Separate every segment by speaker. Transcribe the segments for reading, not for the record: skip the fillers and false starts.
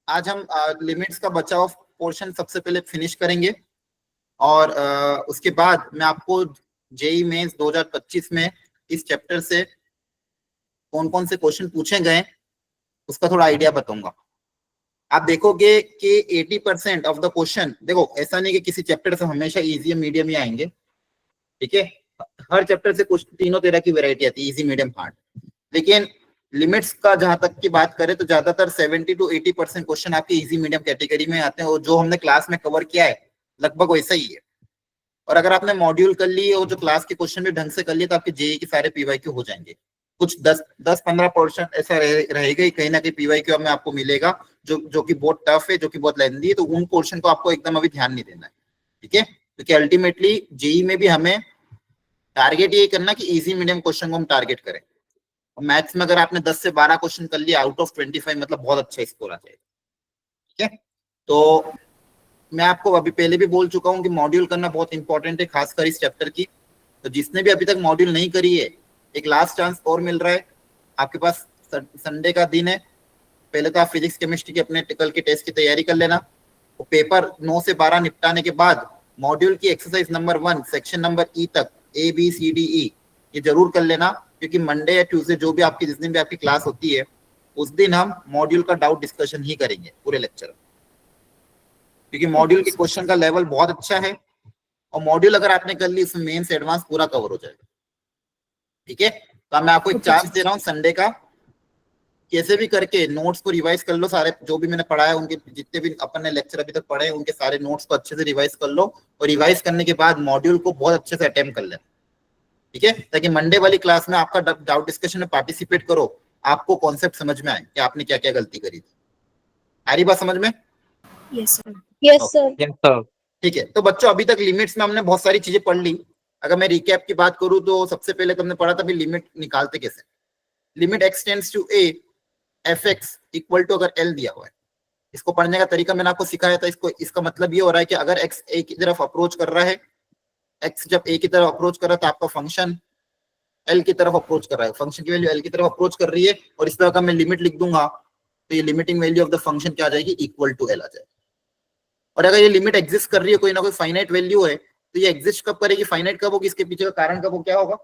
Speaker 1: आज हम लिमिट्स का बचा हुआ पोर्शन सबसे पहले फिनिश करेंगे और उसके बाद मैं आपको जेई मेंस 2025 में इस चैप्टर से कौन कौन से क्वेश्चन पूछे गए उसका थोड़ा आइडिया बताऊंगा। आप देखोगे कि 80% ऑफ द क्वेश्चन, देखो ऐसा नहीं कि किसी चैप्टर से हमेशा इजी मीडियम ही आएंगे, ठीक है। हर चैप्टर से कुछ तीनों तरह की वैरायटी आती है, इजी मीडियम हार्ड। लेकिन लिमिट्स का जहां तक की बात करें तो ज्यादातर 70 to 80% क्वेश्चन आपके इजी मीडियम कैटेगरी में आते हैं और जो हमने क्लास में कवर किया है लगभग वैसा ही है। और अगर आपने मॉड्यूल कर लिए और जो क्लास के क्वेश्चन भी ढंग से कर लिए तो आपके जेई के सारे पीवाईक्यू हो जाएंगे। कुछ 10-15% ऐसा रहेगा ही कहीं ना कहीं पीवाईक्यू में आपको मिलेगा जो कि बहुत टफ है, जो कि बहुत लेंदी है, तो उन पोर्शन को आपको एकदम अभी ध्यान नहीं देना है, ठीक है। क्योंकि अल्टीमेटली जेई में भी हमें टारगेट ये करना कि इजी मीडियम क्वेश्चन को हम टारगेट करें। मैथ्स में अगर आपने 10 से 12 क्वेश्चन कर लिया आउट ऑफ 25 मतलब बहुत अच्छा स्कोर आ जाएगा, ठीक है। तो मैं आपको अभी पहले भी बोल चुका हूं कि मॉड्यूल करना बहुत इंपॉर्टेंट है, खासकर इस चैप्टर की। तो जिसने भी अभी तक मॉड्यूल नहीं करी है, एक लास्ट चांस और मिल रहा है आपके पास। संडे का दिन है, पहले तो आप फिजिक्स केमिस्ट्री के अपने कल के टेस्ट की तैयारी कर लेना। तो पेपर 9 से 12 निपटाने के बाद मॉड्यूल की एक्सरसाइज नंबर 1 सेक्शन नंबर ई तक ABCDE ये जरूर कर लेना, क्योंकि मंडे या ट्यूसडे जो भी आपकी जिस दिन भी आपकी क्लास होती है उस दिन हम मॉड्यूल का डाउट डिस्कशन ही करेंगे पूरे लेक्चर में, क्योंकि मॉड्यूल के क्वेश्चन का लेवल बहुत अच्छा है और मॉड्यूल अगर आपने कर ली उसमें मेन से एडवांस पूरा कवर हो जाएगा, ठीक है। तो मैं आपको एक चांस दे रहा हूँ संडे का, कैसे भी करके नोट्स को रिवाइज कर लो। सारे जो भी मैंने पढ़ा है उनके जितने भी अपन ने लेक्चर अभी तक पढ़े हैं उनके सारे नोट्स को अच्छे से रिवाइज कर लो और रिवाइज करने के बाद मॉड्यूल को बहुत अच्छे से अटेम्प्ट कर लेना, ठीक है, ताकि मंडे वाली क्लास में आपका डाउट डिस्कशन में पार्टिसिपेट करो, आपको कॉन्सेप्ट समझ में आए कि आपने क्या क्या गलती करी थी। आ रही बात समझ में?
Speaker 2: Yes sir. Yes sir.
Speaker 1: ठीक है। तो बच्चों अभी तक लिमिट्स में हमने बहुत सारी चीजें पढ़ ली। अगर मैं रिकैप की बात करूं तो सबसे पहले तुमने पढ़ा था भी लिमिट निकालते कैसे। Limit X tends to A F X equal to, अगर एल दिया हुआ है, इसको पढ़ने का तरीका मैंने आपको सिखाया था। इसको इसका मतलब ये हो रहा है कि अगर एक्स ए की तरफ अप्रोच कर रहा है, एक्स जब ए की तरफ अप्रोच कर रहा है तो आपका फंक्शन एल की तरफ अप्रोच कर रहा है, फंक्शन की वैल्यू एल की तरफ अप्रोच कर रही है। और इस तरह का मैं लिमिट लिख दूंगा तो ये limiting value of the function क्या आ जाएगी, इक्वल टू एल आ जाएगी। और अगर ये लिमिट एग्जिस्ट कर रही है, कोई ना कोई फाइनाइट वैल्यू है, तो ये एग्जिस्ट कब करेगी, फाइनाइट कब होगी, इसके पीछे का कारण कब हो, क्या होगा?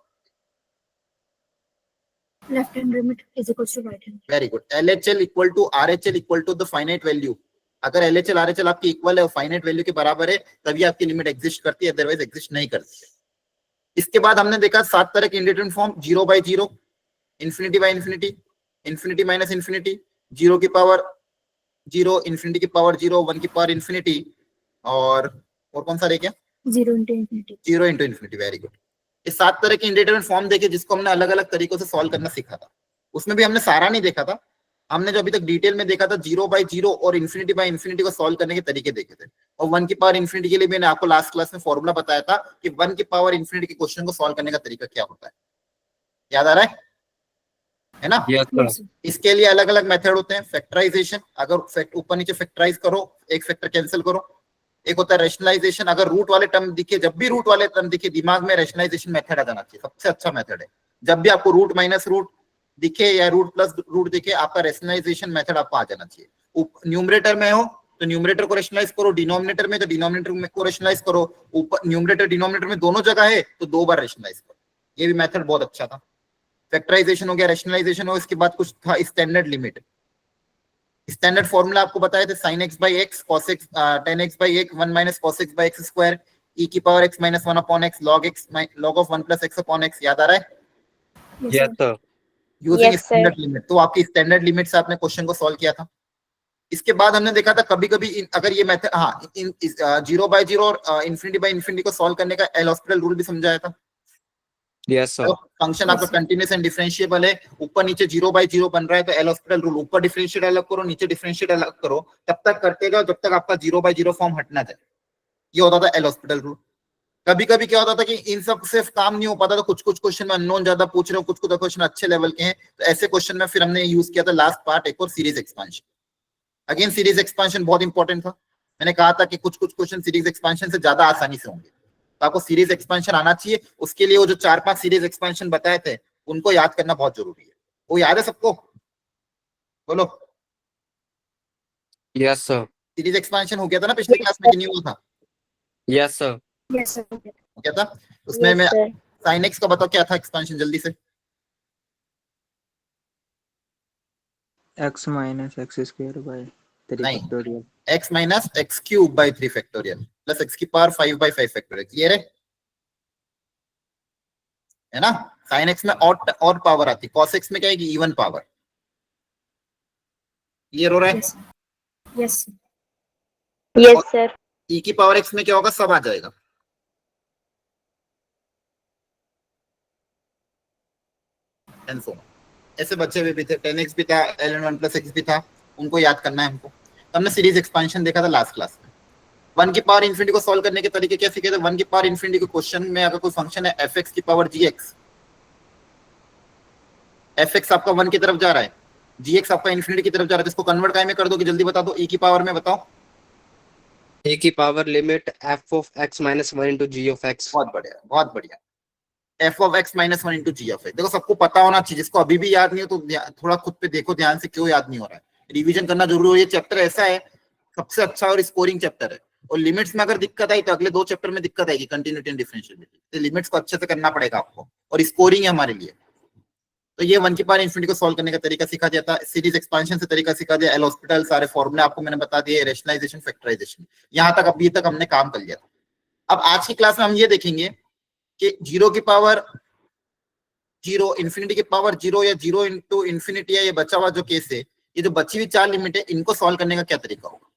Speaker 2: Left hand limit is equal to right hand.
Speaker 1: Very good. LHL equal to RHL equal to the finite value. अगर LHL RHL आपकी इक्वल है और फाइनाइट वैल्यू के बराबर है तभी आपकी लिमिट एग्जिस्ट करती है, अदरवाइज एग्जिस्ट नहीं करती है। इसके बाद हमने देखा 7 तरह के indeterminate form, 0 by 0, infinity by infinity, infinity minus infinity, 0 की पावर 0, इंफिनिटी की पावर 0, 1 की पावर इंफिनिटी, और कौन सा रह गया,
Speaker 2: 0 into infinity।
Speaker 1: 0 into infinity। Very good. ये 7 तरह के इंडिटरमिनेट फॉर्म देखे जिसको हमने अलग अलग तरीकों से सॉल्व करना सीखा था। उसमें भी हमने सारा नहीं देखा था, हमने जो अभी तक डिटेल में देखा था 0 by 0 और इंफिनिटी बाय इंफिनिटी को सॉल्व करने के तरीके देखे थे। और 1 की पावर इंफिनिटी के लिए मैंने आपको लास्ट क्लास में फॉर्मूला बताया था कि 1 की पावर इंफिनिटी के क्वेश्चन को सॉल्व करने का तरीका क्या होता है, याद आ रहा है ना?
Speaker 2: yes,
Speaker 1: इसके लिए अलग अलग मेथड होते हैं। फैक्टराइजेशन, अगर ऊपर नीचे फैक्टराइज करो, एक फैक्टर कैंसिल करो। एक होता है रैशनलाइजेशन, अगर रूट वाले टर्म दिखे, जब भी रूट वाले टर्म दिखे दिमाग में रैशनलाइजेशन मेथड आ जाना चाहिए, सबसे अच्छा मेथड है। जब भी आपको रूट माइनस रूट दिखे या रूट प्लस रूट दिखे, आपका रैशनलाइजेशन मेथड आपको आ जाना चाहिए। न्यूमरेटर में हो तो न्यूमरेटर को रैशनलाइज करो, डिनोमिनेटर में तो डिनोमिनेटर में को रैशनलाइज करो, ऊपर न्यूमरेटर डिनोमिनेटर में दोनों जगह है तो 2 बार रैशनलाइज करो। ये भी मेथड बहुत अच्छा था। फैक्टराइजेशन हो गया, रैशनलाइजेशन हो, इसके बाद कुछ था स्टैंडर्ड लिमिट। स्टैंडर्ड फॉर्मूला आपको बताए थे, sin x by x cos x tan x by x 1 minus cos x by x square e की power x minus 1 upon x log of 1 plus x upon x। याद आ रहा है?
Speaker 2: yes sir।
Speaker 1: Using standard limit. तो आपकी standard limit से आपने question को solve किया था। इसके बाद हमने देखा था कभी कभी अगर ये मेथड, हाँ, 0 by 0 और इंफिनिटी बाय इंफिनिटी को सॉल्व करने का एल हॉस्पिटल रूल भी समझाया था।
Speaker 3: Yes sir.
Speaker 1: फंक्शन आपका कंटीन्यूअस एंड डिफरेंशिएबल है, ऊपर नीचे 0 by 0 बन रहा है तो एल हॉस्पिटल रूल, ऊपर डिफरेंशिएट अलग करो नीचे डिफरेंशिएट अलग करो, तब तक करतेगा जब तक आपका 0 by 0 फॉर्म हट ना जाए। ये होता था एल हॉस्पिटल रूल। कभी कभी क्या होता था कि इन सब से काम नहीं हो पाता, तो कुछ कुछ क्वेश्चन में अननोन ज्यादा पूछ रहे हो, कुछ कुछ क्वेश्चन अच्छे लेवल के हैं, तो ऐसे क्वेश्चन में फिर हमने यूज किया था लास्ट पार्ट एक और series expansion. Again series expansion बहुत इंपॉर्टेंट था। मैंने कहा था कि कुछ कुछ क्वेश्चन सीरीज एक्सपांशन से ज्यादा आसानी से होंगे, तो आपको सीरीज एक्सपांशन आना चाहिए। उसके लिए वो जो 4-5 सीरीज एक्सपांशन बताए थे उनको याद करना बहुत जरूरी है। वो याद है सबको? बोलो।
Speaker 3: Yes, sir.
Speaker 1: सीरीज एक्सपेंशन हो गया था ना पिछले क्लास में कि नहीं हुआ था?
Speaker 3: Yes, sir.
Speaker 2: Yes, sir.
Speaker 1: हो गया था। उसमें मैं
Speaker 2: sir.
Speaker 1: sin x का बताओ क्या था एक्सपेंशन जल्दी से?
Speaker 4: x minus x square by 3
Speaker 1: नहीं,
Speaker 4: factorial.
Speaker 1: x minus x cube by 3 factorial plus x की पावर 5 बाई 5 फैक्टोरियल। क्लियर है ना? sin x में और पावर आती, cos x में क्या है इवन पावर। क्लियर हो रहा है?
Speaker 2: Yes, sir. Yes, sir.
Speaker 1: Yes,
Speaker 2: sir.
Speaker 1: e की पावर x में क्या होगा, सब आ जाएगा। And so on. ऐसे बच्चे भी थे, 10x भी था, ln 1 प्लस x भी था, उनको याद करना है हमको। तो हमने सीरीज एक्सपेंशन देखा था लास्ट क्लास में। 1 की पावर इन्फिनिटी को सॉल्व करने के तरीके क्या सीखे थे? 1 की पावर इन्फिनिटी के क्वेश्चन में अगर कोई फंक्शन है fx की पावर gx, fx आपका 1 की तरफ जा रहा है, gx आपका इन्फिनिटी की तरफ जा रहा है, तो इसको कन्वर्ट काय में कर दोगे जल्दी बता दो। e की पावर में बताओ।
Speaker 3: A की power limit f of x minus 1 into g of x.
Speaker 1: बहुत बढ़िया, बहुत बढ़िया। f of x minus 1 into g of x। देखो सबको पता होना चाहिए, जिसको अभी भी याद नहीं हो तो थोड़ा खुद पे देखो ध्यान से क्यों याद नहीं हो रहा है, रिवीजन करना जरूरी हो। ये चैप्टर ऐसा है सबसे अच्छा और स्कोरिंग चैप्टर है, और लिमिट्स में अगर दिक्कत आई तो अगले 2 चैप्टर में दिक्कत आएगी, कंटिन्यूटी एंड डिफरेंशिएबिलिटी। तो लिमिट्स को अच्छे से करना पड़ेगा आपको, और स्कोरिंग है हमारे लिए। तो ये 1 की पावर इन्फिनिटी को सॉल्व करने का तरीका सिखा दिया था, सीरीज एक्सपेंशन से तरीका सिखा दिया, एल हॉस्पिटल सारे फॉर्मूले आपको मैंने बता दिए, रेशनलाइजेशन, फैक्टराइजेशन, यहाँ तक अभी तक हमने काम कर लिया था। अब आज की क्लास में हम ये देखेंगे कि 0 की पावर 0, इन्फिनिटी की पावर 0 या 0 इंटू इन्फिनिटी है, ये बचा हुआ जो केस है, ये जो बची हुई 4 लिमिट है, इनको सॉल्व करने का क्या तरीका होगा?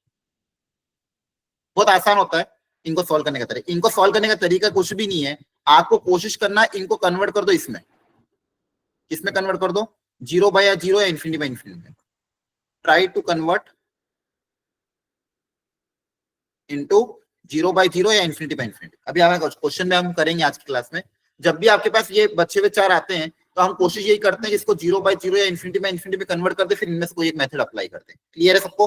Speaker 1: बहुत आसान होता है इनको सॉल्व करने का तरीका। इनको सॉल्व करने का तरीका कुछ भी नहीं है, आपको कोशिश करना है इनको कन्वर्ट कर दो इसमें। किसमें कन्वर्ट कर दो? 0 बाय 0 या इन्फिनिटी बाय इन्फिनिटी में। Try to convert into 0 by 0 या इन्फिनिटी बाय इन्फिनिटी। अभी हमें क्वेश्चन में हम करेंगे आज की क्लास में। जब भी आपके पास ये बचे हुए 4 आते हैं तो हम कोशिश यही करते हैं कि इसको 0 बाय 0 या इन्फिनिटी बाय इन्फिनिटी में कन्वर्ट कर दे, फिर इनमें से कोई एक मेथड अप्लाई करते हैं। क्लियर है सबको?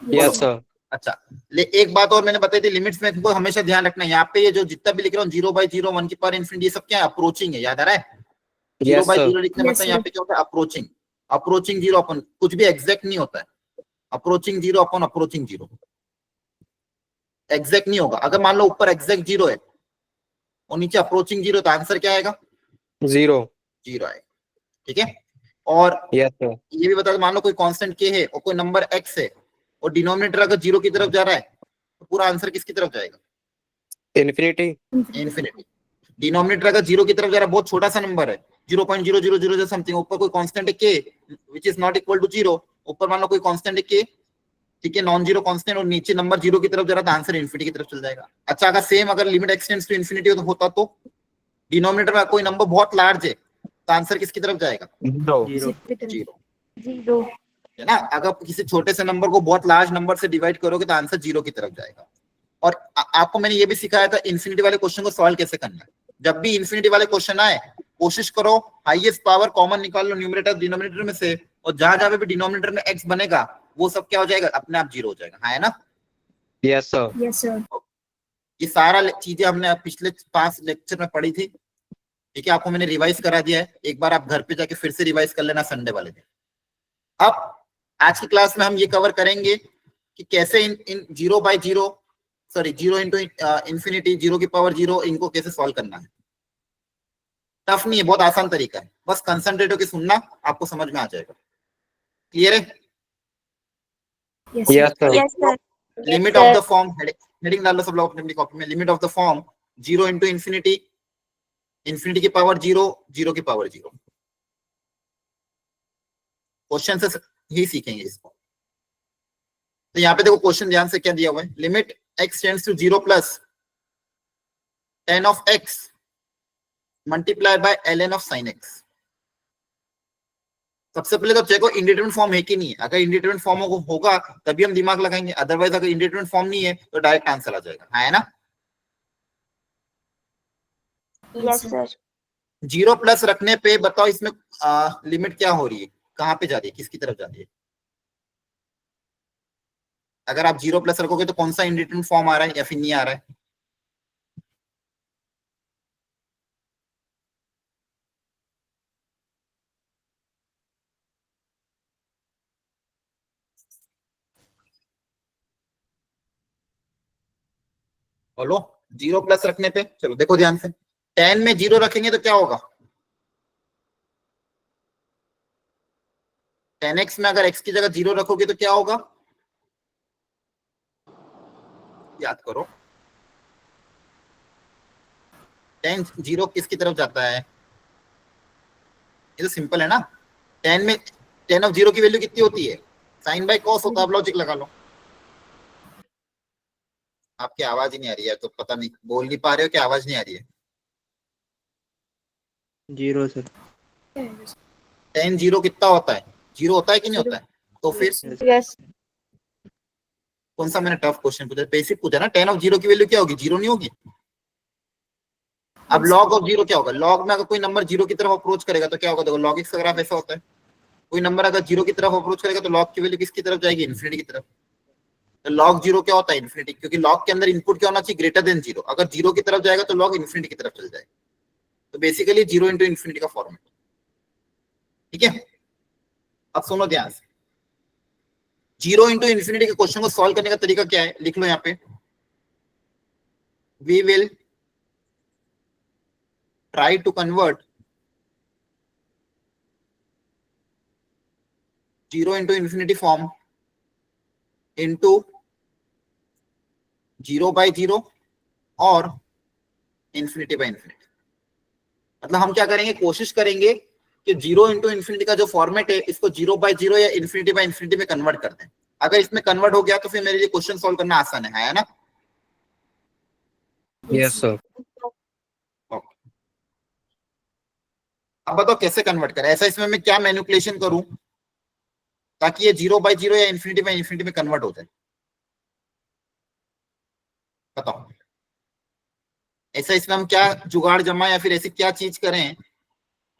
Speaker 3: Yes, sir.
Speaker 1: अच्छा, एक बात और मैंने बताई थी, लिमिट्स में तुमको हमेशा ध्यान रखना है, यहाँ पे ये जो जितना भी लिख रहा हूँ 0 बाय 0, 1 की पावर इन्फिनिटी, ये सब क्या है? अप्रोचिंग है, याद आ रहा है? 0
Speaker 3: Yes,
Speaker 1: बाय
Speaker 3: sir.
Speaker 1: 0 लिखने
Speaker 2: Yes,
Speaker 1: मतलब यहाँ पे क्या होता है? अप्रोचिंग। अप्रोचिंग 0 अपन कुछ भी एग्जैक्ट नहीं होता है, अप्रोचिंग 0 अपन अप्रोचिंग 0 एग्जैक्ट नहीं होगा। अगर मान लो ऊपर एग्जैक्ट 0 है और नीचे अप्रोचिंग 0, तो आंसर क्या आएगा?
Speaker 3: 0.
Speaker 1: 0 आएगा। ठीक है? और
Speaker 3: Yes, sir.
Speaker 1: ये भी बता दो, मान लो कोई कांस्टेंट k है और कोई नंबर x है और डिनोमिनेटर अगर 0 की तरफ जा रहा है तो पूरा आंसर किसकी तरफ जाएगा?
Speaker 3: Infinity.
Speaker 1: इन्फिनिटी। डिनोमिनेटर अगर 0 की तरफ जा रहा है, बहुत छोटा सा नंबर है, 0.0000 समथिंग, ऊपर कोई कांस्टेंट है k which is not equal to 0, ऊपर मान लो कोई कांस्टेंट है k, ठीक है, नॉन जीरो कांस्टेंट, और नीचे नंबर 0 की तरफ जा रहा है, तो आंसर इन्फिनिटी की तरफ चल जाएगा। अच्छा, अगर सेम अगर लिमिट एक्सटेंड्स टू इन्फिनिटी होता तो डिनोमिनेटर में कोई नंबर बहुत लार्ज है तो आंसर किसकी तरफ जाएगा?
Speaker 3: 0.
Speaker 4: 0.
Speaker 1: 0।
Speaker 2: 0.
Speaker 1: है ना? अगर किसी छोटे से नंबर को बहुत लार्ज नंबर से डिवाइड करोगे तो आंसर 0 की तरफ जाएगा। और आपको मैंने ये भी सिखाया था इन्फिनिटी वाले क्वेश्चन को सॉल्व कैसे करना है। जब भी इन्फिनिटी वाले क्वेश्चन आए, कोशिश करो हाईएस्ट पावर कॉमन निकाल लो न्यूमरेटर डिनोमिनेटर में से, और जहां जहां पे भी डिनोमिनेटर में x बनेगा वो सब क्या हो जाएगा? अपने आप 0 हो जाएगा। हाँ, है ना?
Speaker 3: Yes, sir.
Speaker 2: Yes, sir.
Speaker 1: ये सारा चीजें हमने पिछले 5 लेक्चर में पढ़ी थी, ठीक है? आपको मैंने रिवाइज करा दिया है, एक बार आप घर पे जाके फिर से रिवाइज कर लेना संडे वाले दिन। अब आज की क्लास में हम ये कवर करेंगे कि कैसे इन 0 बाय 0, सॉरी 0 इंटू इन्फिनिटी, 0 की पावर 0, इनको कैसे सॉल्व करना है। टफ नहीं है, बहुत आसान तरीका है, बस कंसंट्रेट होकर सुनना, आपको समझ में आ जाएगा। क्लियर है?
Speaker 2: Yes, sir.
Speaker 3: Yes, sir.
Speaker 2: Yes, sir.
Speaker 1: Limit of the form, heading डाल लो सब लोग अपनी कॉपी में। Limit of the form 0 into infinity, infinity की पावर 0, 0 की पावर 0। क्वेश्चन से ही सीखेंगे इसको। तो यहाँ पे देखो क्वेश्चन ध्यान से क्या दिया हुआ है, limit x tends to 0 plus tan of x multiply by ln of sin x। सबसे पहले तो चेक हो इंडिटरमिनेट फॉर्म है कि नहीं है। अगर इंडिटरमिनेट फॉर्म होगा तभी हम दिमाग लगाएंगे, अदरवाइज अगर इंडिटरमिनेट फॉर्म नहीं है तो डायरेक्ट आंसर आ जाएगा। हाँ, है ना?
Speaker 2: Yes, sir.
Speaker 1: 0 प्लस रखने पे बताओ इसमें लिमिट क्या हो रही है, कहाँ पे जा रही है, किसकी तरफ जा रही है? अगर आप 0 प्लस रखोगे तो कौन सा इंडिटरमिनेट फॉर्म आ रहा है या फिर नहीं आ रहा है? बोलो 0 प्लस रखने पे, चलो देखो ध्यान से, 10 में 0 रखेंगे तो क्या होगा, 10x में अगर x की जगह 0 रखोगे तो क्या होगा, याद करो, 10 0 किसकी तरफ जाता है, ये तो सिंपल है ना, 10 में 10 ऑफ 0 की वैल्यू कितनी होती है, साइन बाय कॉस होता है, अब लॉजिक लगा लो। आपकी आवाज ही नहीं आ रही है, तो पता नहीं बोल नहीं पा रहे हो कि आवाज नहीं आ रही है।
Speaker 4: 0 सर।
Speaker 1: 10 0 कितना होता है, 0 होता है कि नहीं होता है, तो फिर
Speaker 2: यस
Speaker 1: कौन सा मैंने टफ क्वेश्चन पूछा, बेसिक पूछा ना, 10 ऑफ 0 की वैल्यू क्या होगी, 0 नहीं होगी। अब लॉग ऑफ 0 क्या होगा, लॉग में अगर कोई नंबर 0 की तरफ अप्रोच करेगा तो क्या होगा, देखो लॉग एक्स का ग्राफ ऐसा होता है, कोई नंबर अगर 0 की तरफ अप्रोच करेगा तो लॉग की वैल्यू किसकी तरफ जाएगी, इन्फिनिटी की तरफ। तो लॉग 0 क्या होता है, इन्फिनिटी, क्योंकि लॉग के अंदर इनपुट क्या होना चाहिए, ग्रेटर देन 0, अगर 0 की तरफ जाएगा तो लॉग इन्फिनिटी की तरफ चल जाएगा, तो बेसिकली 0 इंटू इन्फिनिटी का फॉर्मेट। ठीक है, अब सुनो ध्यान से, 0 इंटू इन्फिनिटी के क्वेश्चन को सॉल्व करने का तरीका क्या है, लिख लो यहाँ पे, we will try to convert 0 into infinity form into 0 by 0 और इन्फिनिटी बाई इन्फिनिटी। मतलब हम क्या करेंगे, कोशिश करेंगे कि 0 इंटू इन्फिनिटी का जो फॉर्मेट है इसको 0 बाई 0 या इन्फिनिटी बाई इन्फिनिटी में कन्वर्ट कर दें। अगर इसमें कन्वर्ट हो गया तो फिर मेरे लिए क्वेश्चन सॉल्व करना आसान है ना।
Speaker 3: Yes sir.
Speaker 1: अब बताओ कैसे कन्वर्ट करें, ऐसा इसमें मैं क्या मैनिपुलेशन करूं ताकि ये 0 बाई 0 या इन्फिनिटी बाई इन्फिनिटी में कन्वर्ट हो जाए, बताओ ऐसा इसमें हम क्या जुगाड़ जमा या फिर ऐसी क्या चीज करें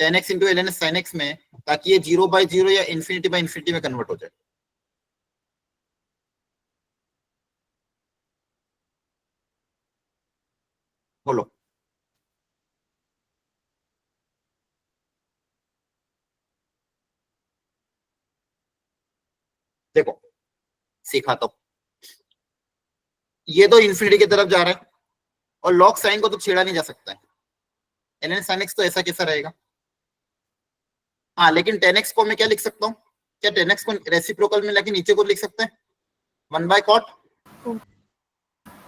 Speaker 1: 10x into ln sin x में ताकि ये 0 बाई 0 या इन्फिनिटी बाई इन्फिनिटी में कन्वर्ट हो जाए। बोलो देखो सिखाता हूं, ये तो इन्फिनिटी की तरफ जा रहा है और log साइन को तो छेड़ा नहीं जा सकता है, ln sin x तो ऐसा कैसा रहेगा। हाँ लेकिन 10x को मैं क्या लिख सकता हूँ, क्या 10x को रेसिप्रोकल में लेके नीचे को लिख सकते हैं 1 बाय कॉट,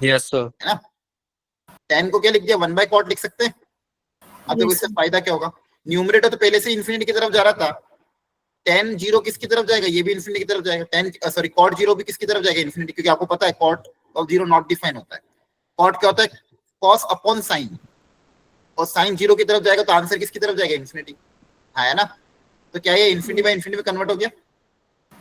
Speaker 3: यस सर।
Speaker 1: है ना, 10 को क्या लिख दिया 1 बाय कॉट लिख सकते हैं। अब देखो
Speaker 2: Yes,
Speaker 1: इससे
Speaker 2: sir.
Speaker 1: फायदा क्या होगा, न्यूमरेटर तो पहले से इन्फिनिटी की तरफ जा रहा था, 10 0 किसकी तरफ जाएगा, ये भी इन्फिनिटी की तरफ जाएगा, 10 सॉरी कॉट 0 भी किसकी तरफ जाएगा, इन्फिनिटी, क्योंकि आपको पता है कॉट ऑफ 0 नॉट डिफाइन होता है, कॉट क्या होता है कॉस अपॉन साइन, और साइन 0 की तरफ जाएगा तो आंसर किसकी तरफ जाएगा, इन्फिनिटी, है ना। तो क्या ये इन्फिनिटी बाय इन्फिनिटी में कन्वर्ट हो गया।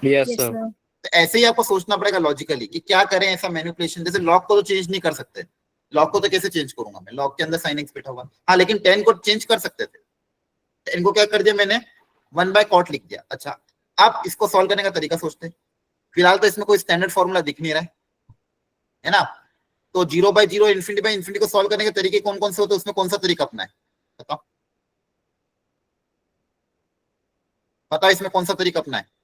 Speaker 3: Yes
Speaker 2: Yes,
Speaker 3: sir.
Speaker 2: sir.
Speaker 1: तो ऐसे ही आपको सोचना पड़ेगा लॉजिकली कि क्या करें ऐसा मैनिपुलेशन, जैसे लॉग को तो चेंज नहीं कर सकते, लॉग को तो कैसे चेंज करूंगा मैं, लॉग के अंदर साइन एक्स बैठा हुआ, हाँ लेकिन 10 को चेंज कर सकते थे, 10 को क्या कर दिया मैंने 1 बाय कॉट लिख दिया। अच्छा अब इसको सॉल्व करने का तरीका सोचते हैं, फिलहाल तो इसमें कोई स्टैंडर्ड फॉर्मूला दिख नहीं रहा है ना, तो 0 बाय 0 इन्फिनिटी बाय इन्फिनिटी को सॉल्व करने के तरीके कौन कौन से होते हैं, उसमें कौन सा तरीका अपना है बताओ, बताओ इसमें कौन सा तरीका अपना है।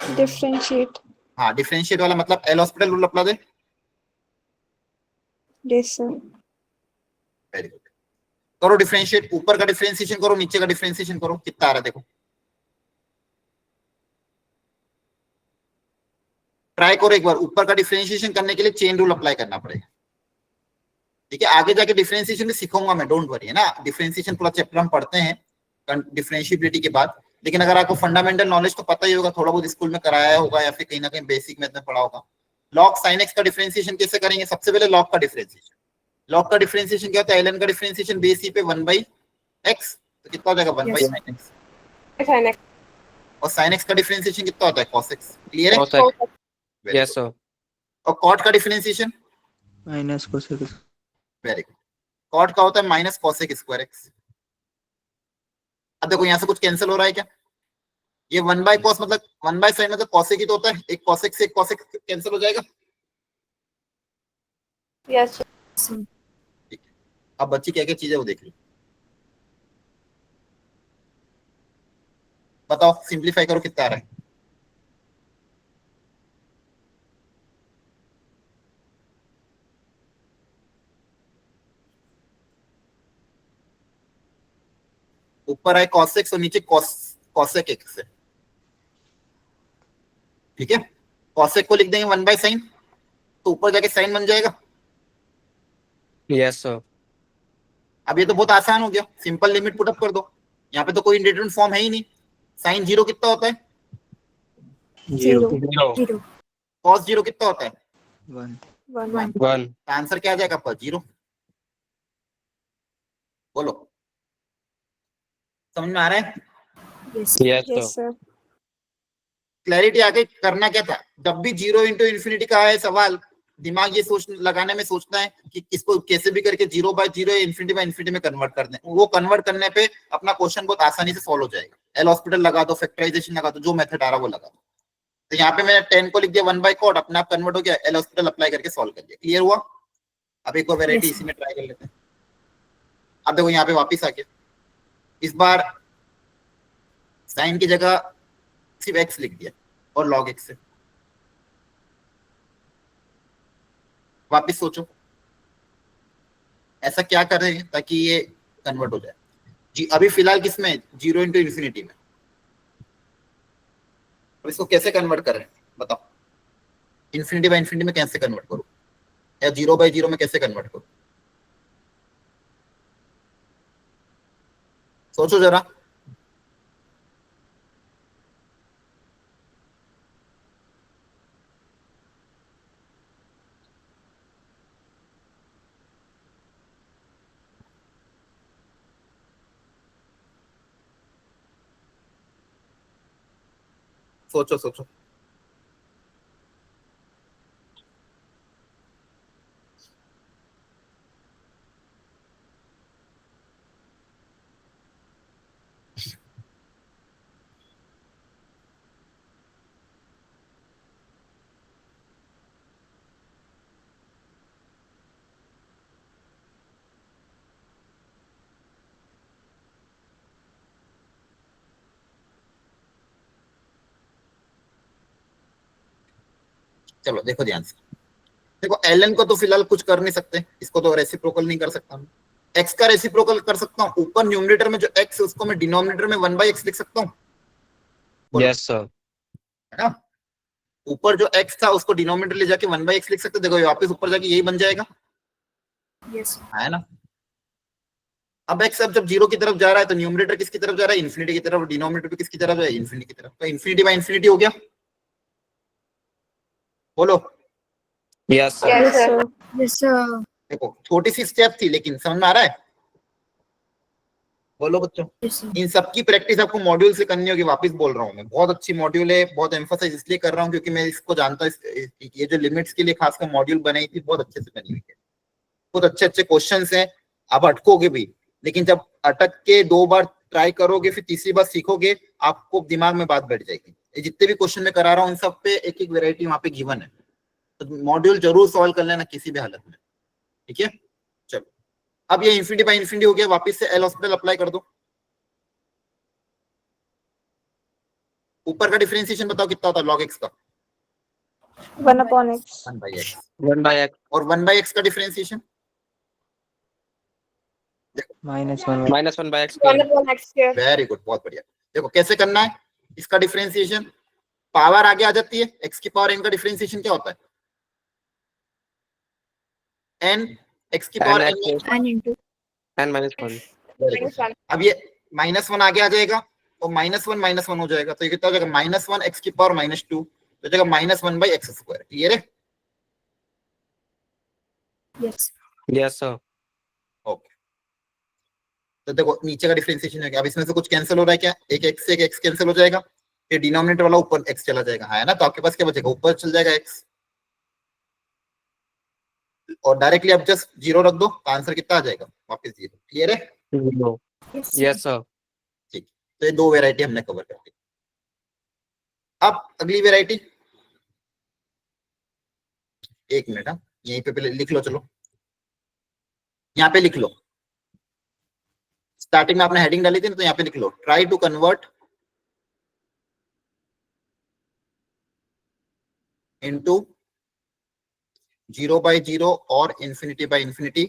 Speaker 2: Differentiate.
Speaker 1: हाँ डिफरेंशिएट वाला मतलब एल हॉस्पिटल रूल अपना दे,
Speaker 2: Yes, sir.
Speaker 1: वेरी गुड, करो डिफरेंशिएट, ऊपर का डिफरेंशिएशन करो नीचे का डिफरेंशिएशन करो, कितना आ रहा है देखो, ट्राई करो एक बार, ऊपर का डिफरेंशिएशन करने के लिए चेन रूल अप्लाई करना पड़ेगा, ठीक है, आगे जाके डिफरेंशिएशन भी सिखाऊंगा मैं, डोंट वरी, है ना, डिफरेंशिएशन पूरा चैप्टर हम पढ़ते हैं डिफरेंशिएबिलिटी के बाद, लेकिन अगर आपको फंडामेंटल नॉलेज तो पता ही होगा, थोड़ा बहुत स्कूल में कराया होगा या फिर कहीं ना कहीं बेसिक मैथ में पढ़ा होगा। लॉग साइन एक्स का डिफरेंशिएशन कैसे करेंगे, सबसे पहले लॉग का डिफरेंशिएशन, लॉग का डिफरेंशिएशन क्या होता है, ln का डिफरेंशिएशन बेस ई पे 1 बाई एक्स, तो कितना हो जाएगा 1 बाई
Speaker 2: Yes.
Speaker 1: साइन एक्स, और साइन एक्स का डिफरेंशिएशन कितना होता है cos x, क्लियर है। Very
Speaker 3: yes
Speaker 1: good.
Speaker 3: सर।
Speaker 1: और कॉट का differentiation,
Speaker 4: minus cosec.
Speaker 1: Very good, cot का होता है माइनस कॉसेक स्क्वायर एक्स। अब देखो यहाँ से कुछ कैंसिल हो रहा है क्या, ये 1 बाय कॉस मतलब 1 बाय साइन मतलब कॉसेक ही तो होता है, एक कॉसेक से एक कॉसेक कैंसिल हो जाएगा,
Speaker 2: Yes, sir.
Speaker 1: ठीक है। अब बच्ची क्या क्या चीज है वो देख लो, बताओ सिंप्लीफाई करो कितना आ रहा है, ऊपर आए cos x और नीचे cosec x है, ठीक है। cosec को लिख देंगे 1/sin, तो ऊपर जाके साइन बन जाएगा।
Speaker 3: Yes sir.
Speaker 1: अब ये तो बहुत आसान हो गया, सिंपल लिमिट पुट अप कर दो। यहाँ पे तो कोई इंडिटरमिनेट फॉर्म है ही नहीं। साइन 0 कितना होता है,
Speaker 2: 0
Speaker 3: 0
Speaker 2: 0
Speaker 1: cos 0 कितना होता है,
Speaker 4: 1
Speaker 2: 1
Speaker 3: 1
Speaker 1: आंसर क्या आ जाएगा आपका, 0। बोलो, समझ में आ रहा है?
Speaker 2: yes
Speaker 3: yes
Speaker 2: yes
Speaker 3: sir.
Speaker 2: sir
Speaker 1: clarity आ गई। करना क्या था, जब भी 0 इंटू इन्फिनिटी का है सवाल, दिमाग ये सोच लगाने में सोचना है कि इसको कैसे भी करके 0/0 या इन्फिनिटी में कन्वर्ट कर दें। वो कन्वर्ट करने पे अपना क्वेश्चन बहुत आसानी से सॉल्व हो जाएगा। एल हॉस्पिटल लगा दो, फैक्टराइजेशन लगा दो, जो मेथड आ रहा वो लगा दो। तो यहाँ पे मैंने 10 को लिख दिया 1/cot, अपने आप कन्वर्ट हो गया। एल हॉस्पिटल अप्लाई करके सॉल्व कर दिया। क्लियर हुआ? अब एक और वेरायटी
Speaker 2: Yes.
Speaker 1: इसी में ट्राई कर लेते हैं। अब देखो यहाँ पे वापिस आ गया, इस बार साइन की जगह सिर्फ x लिख दिया और log x से। वापिस सोचो ऐसा क्या कर रहे हैं ताकि ये कन्वर्ट हो जाए। जी अभी फिलहाल किसमें, 0 इंटू इन्फिनिटी में। अब इसको कैसे कन्वर्ट कर रहे हैं बताओ, इन्फिनिटी बाय इन्फिनिटी में कैसे कन्वर्ट करूं, या 0/0 में कैसे कन्वर्ट करूं, सोचो जरा। सोचो सोचो। चलो देखो ध्यान से, देखो ln को तो फिलहाल कुछ कर नहीं सकते, इसको तो रेसिप्रोकल नहीं कर सकता मैं। x का रेसिप्रोकल कर सकता हूँ, ऊपर न्यूमरेटर में जो x है उसको मैं डिनोमिनेटर में 1/x लिख सकता हूँ,
Speaker 3: यस सर।
Speaker 1: है ना। ऊपर जो x था उसको डिनोमिनेटर ले जाके 1/x लिख सकते, देखो वापस ऊपर जाके यही बन जाएगा,
Speaker 2: yes
Speaker 1: है ना। अब x अब जब 0 की तरफ जा रहा है तो न्यूमरेटर किसकी तरफ जा रहा है, इन्फिनिटी की तरफ, डिनोमिनेटर भी किसकी तरफ है, इन्फिनिटी की तरफ। तो इन्फिनिटी बाय इन्फिनिटी हो गया, बोलो।
Speaker 3: Yes sir.
Speaker 2: yes sir yes sir
Speaker 1: देखो छोटी सी स्टेप थी लेकिन समझ में आ रहा है, बोलो बच्चों।
Speaker 2: yes sir
Speaker 1: इन सबकी प्रैक्टिस आपको मॉड्यूल से करनी होगी, वापस बोल रहा हूँ मैं। बहुत अच्छी मॉड्यूल है, बहुत एम्फसाइज इसलिए कर रहा हूँ क्योंकि मैं इसको जानता हूँ, ये जो लिमिट्स के लिए खासकर मॉड्यूल बनाई थी बहुत अच्छे से बनी हुई है, बहुत अच्छे अच्छे क्वेश्चंस हैं। आप अटकोगे भी, लेकिन जब अटक के 2 बार ट्राई करोगे फिर तीसरी बार सीखोगे, आपको दिमाग में बात बैठ जाएगी। ये जितने भी क्वेश्चन मैं करा रहा हूँ इन सब पे एक एक वेरायटी वहां पे गिवन है, तो मॉड्यूल जरूर सॉल्व कर लेना किसी भी हालत में, ठीक है। चलो अब ये इन्फिनिटी बाय इन्फिनिटी हो गया, वापस से एल हॉस्पिटल अप्लाई कर दो। ऊपर का डिफरेंशिएशन बताओ कितना होता है log x का,
Speaker 2: 1/x
Speaker 1: 1/x,
Speaker 3: 1/x
Speaker 1: और 1/x का differentiation
Speaker 4: -1
Speaker 3: -1/x
Speaker 2: one
Speaker 3: square।
Speaker 2: upon x square
Speaker 1: very good, बहुत बढ़िया। देखो कैसे करना है इसका डिफरेंशिएशन, पावर आगे आ जाती है, x की पावर n का डिफरेंशिएशन क्या होता है, n, x की power n।
Speaker 2: n into
Speaker 3: n -1।
Speaker 1: Very good. अब ये -1 आगे आ जाएगा और -1 हो जाएगा, तो ये कितना हो जाएगा, -1 x की पावर -2, तो जाएगा -1/x²। क्लियर है?
Speaker 2: yes
Speaker 3: yes sir.
Speaker 1: ओके, तो देखो नीचे का डिफरेंशिएशन हो गया। अब इसमें से कुछ कैंसिल हो रहा है क्या, एक x से एक x कैंसिल हो जाएगा, फिर डिनोमिनेटर वाला ऊपर x चला जाएगा, है ना। तो आपके पास क्या बचेगा, ऊपर चल जाएगा x, और डायरेक्टली आप जस्ट 0 रख दो, तो आंसर कितना आ जाएगा, वापस 0। क्लियर है?
Speaker 2: yes
Speaker 3: yes sir.
Speaker 1: ठीक, तो ये 2 वेरायटी हमने कवर कर दी। अब अगली वेरायटी, एक मिनट, हाँ यहीं पे पहले लिख लो, चलो यहाँ पे लिख लो। स्टार्टिंग में आपने हेडिंग डाली थी ना, तो यहाँ पे लिख लो, ट्राई टू कन्वर्ट इनटू 0/0 और infinity by infinity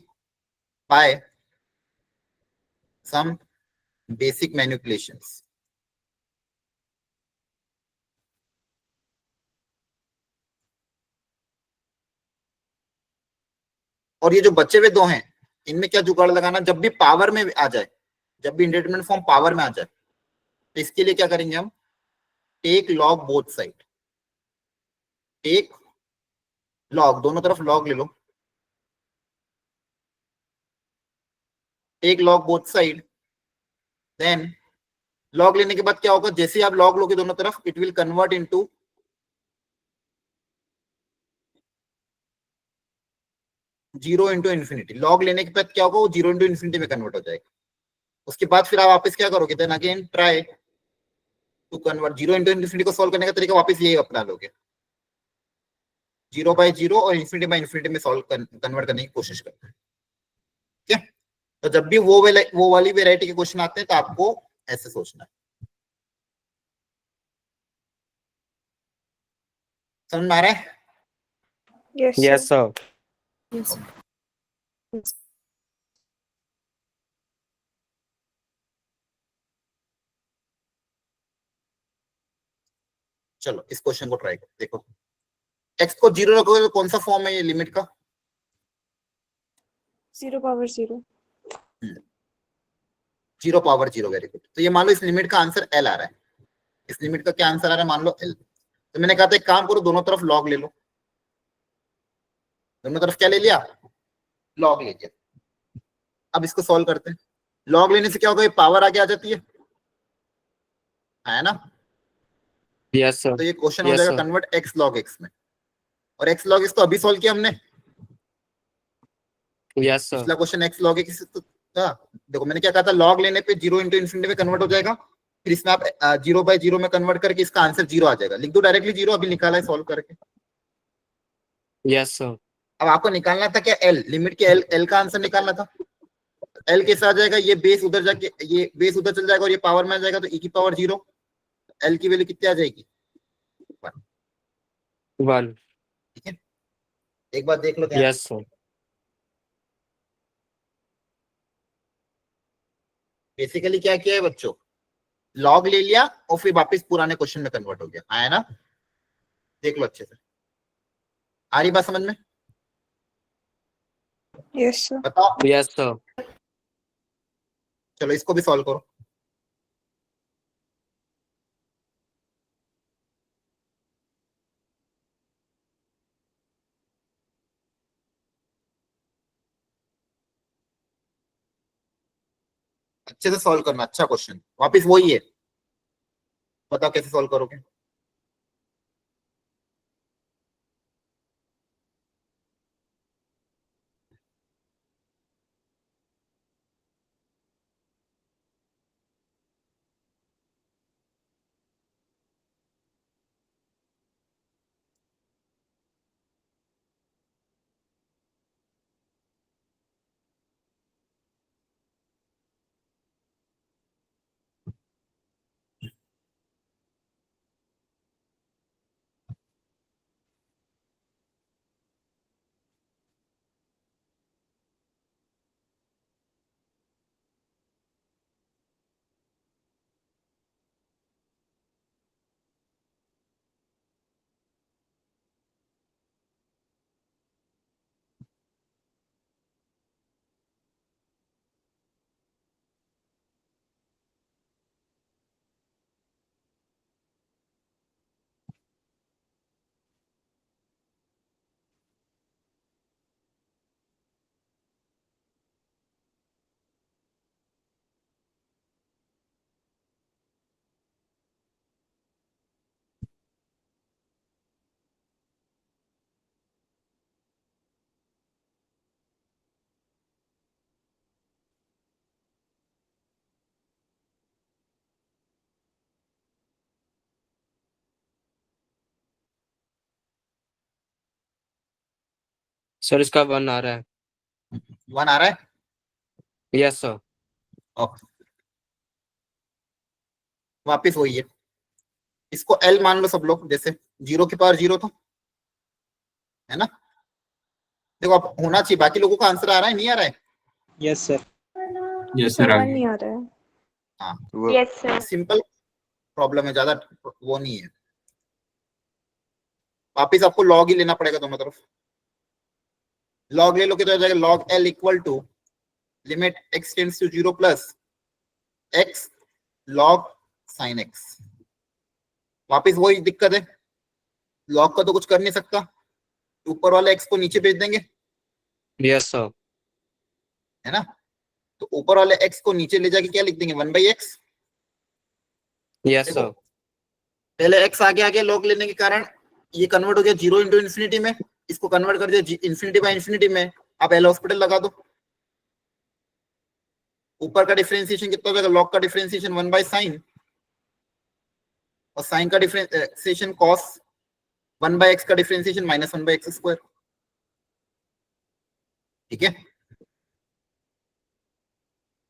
Speaker 1: by some basic manipulations. और ये जो बचे हुए दो हैं, इनमें क्या जुगाड़ लगाना, जब भी पावर में आ जाए, जब भी इंडिटरमिनेट फॉर्म पावर में आ जाए, तो इसके लिए क्या करेंगे हम, take log both side, take log, दोनों तरफ लॉग ले लो, take log both side, then log लेने के बाद क्या होगा, जैसे आप लॉग लोगे दोनों तरफ, it will convert into zero into infinity. Log लेने के बाद क्या होगा, वो जीरो इंटू इन्फिनिटी में कन्वर्ट हो जाएगा। उसके बाद फिर आप वापस क्या करोगे, then again try to convert, zero into infinity को सॉल्व करने का तरीका वापस यही अपना लोगे, जीरो बाय जीरो और इन्फिनिटी बाय इन्फिनिटी में सॉल्व कन्वर्ट करने की कोशिश करते हैं। ठीक है, तो जब भी वो वाली वेराइटी के क्वेश्चन आते हैं तो आपको ऐसे सोचना है। समझ में आ रहा है?
Speaker 2: Yes,
Speaker 3: Yes,
Speaker 2: sir.
Speaker 3: sir.
Speaker 2: Yes, sir. Yes.
Speaker 1: चलो इस क्वेश्चन को ट्राई करो, देखो x को जीरो रखोगे तो कौन सा फॉर्म है ये लिमिट का,
Speaker 2: 0 power 0.
Speaker 1: Zero power zero, very good. तो ये मान लो इस लिमिट का आंसर एल आ रहा है, इस लिमिट का क्या आंसर आ रहा है, मान लो एल। तो मैंने कहा था एक काम करो, दोनों तरफ लॉग ले लो, दोनों तरफ क्या ले लिया, लॉग ले लिया। अब इसको सॉल्व करते हैं, लॉग लेने से क्या होगा, ये पावर आगे आ जाती है ना।
Speaker 3: Yes, sir.
Speaker 1: तो ये क्वेश्चन हो
Speaker 3: Yes,
Speaker 1: जाएगा
Speaker 3: sir.
Speaker 1: Convert x log x में, और एक्स लॉग एक्स तो अभी सॉल्व किया हमने,
Speaker 3: Yes, sir.
Speaker 1: पिछला क्वेश्चन एक्स लॉग एक्स तो था। देखो मैंने क्या कहा था, लॉग लेने पे जीरो इंटू इन्फिनिटी में कन्वर्ट हो जाएगा, फिर इसमें आप जीरो बाय जीरो में कन्वर्ट करके इसका आंसर जीरो आ जाएगा, लिख दो डायरेक्टली जीरो, अभी निकाला है सॉल्व करके।
Speaker 3: Yes, sir.
Speaker 1: अब आपको निकालना था क्या, एल, लिमिट के एल, एल का आंसर निकालना था। एल कैसे आ जाएगा, ये बेस उधर जाके, ये बेस उधर चल जाएगा और ये पावर में आ जाएगा, तो ई की पावर जीरो, एल की वैल्यू कितनी आ जाएगी,
Speaker 3: 1.
Speaker 1: ठीक है। एक बार देख लो ध्यान
Speaker 3: Yes, sir.
Speaker 1: बेसिकली क्या किया है बच्चों, लॉग ले लिया और फिर वापस पुराने क्वेश्चन में कन्वर्ट हो गया, आया ना, देख लो अच्छे से, आ रही बात समझ में,
Speaker 2: Yes, sir.
Speaker 1: बताओ।
Speaker 3: Yes, sir.
Speaker 1: चलो इसको भी सॉल्व करो, अच्छे से सॉल्व करना, अच्छा क्वेश्चन, वापस वही है, बताओ कैसे सॉल्व करोगे।
Speaker 3: सर इसका 1 आ रहा है।
Speaker 1: 1 आ रहा है,
Speaker 3: Yes, sir.
Speaker 1: ओके, वापस वही है, इसको एल मान लो सब लोग, जैसे जीरो की पावर जीरो, तो है ना। देखो अब होना चाहिए, बाकी लोगों का आंसर आ रहा है नहीं आ रहा है,
Speaker 4: यस सर।
Speaker 2: Yes, sir. 1 नहीं आ रहा है.
Speaker 1: हाँ
Speaker 2: Yes, sir.
Speaker 1: सिंपल प्रॉब्लम है, ज्यादा वो नहीं है। वापिस आपको लॉग ही लेना पड़ेगा दोनों तरफ। लॉग ले लो तो हो जाएगा log L equal to limit X tends to 0 plus X log sine X. वापिस वही दिक्कत है, लॉग का तो कुछ कर नहीं सकता, ऊपर वाले एक्स को नीचे भेज देंगे,
Speaker 3: यस सर।
Speaker 1: है ना। तो ऊपर वाले एक्स को नीचे ले जाके क्या लिख देंगे, 1/x।
Speaker 3: यस
Speaker 1: देखो
Speaker 3: सर।
Speaker 1: पहले एक्स आगे आगे लॉग लेने के कारण ये कन्वर्ट हो गया 0 इंटू इन्फिनिटी में, इसको कन्वर्ट कर दिया इन्फिनिटी बाय इन्फिनिटी में। आप एल हॉस्पिटल लगा दो, ऊपर का डिफरेंशिएशन कितना हो जाएगा, लॉग का डिफरेंशिएशन 1/sin और साइन का डिफरेंशिएशन कॉस, 1/x का डिफरेंशिएशन -1/x²। ठीक है,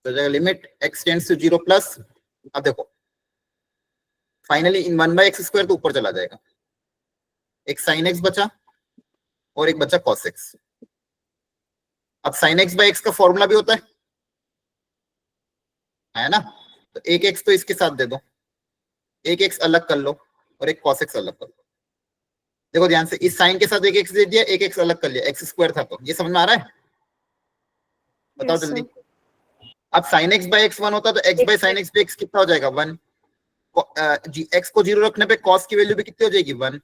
Speaker 1: तो जाएगा limit x tends to 0 plus, अब देखो फाइनली इन 1/x² तो ऊपर चला जाएगा, एक sin x बचा और एक बचा cos x। अब sin x/x का फॉर्मूला भी होता है ना, तो एक x तो इसके साथ दे दो, एक x अलग कर लो और एक cos x अलग कर लो। देखो ध्यान से, इस साइन के साथ एक x दे दिया, एक x अलग कर लिया, x² था, तो ये समझ में आ रहा है, बताओ
Speaker 2: Yes,
Speaker 1: जल्दी।
Speaker 2: sir.
Speaker 1: अब sin x/x 1 होता तो x by sin x/x कितना हो जाएगा 1, x को 0 रखने पे cos की वैल्यू भी कितनी हो जाएगी 1,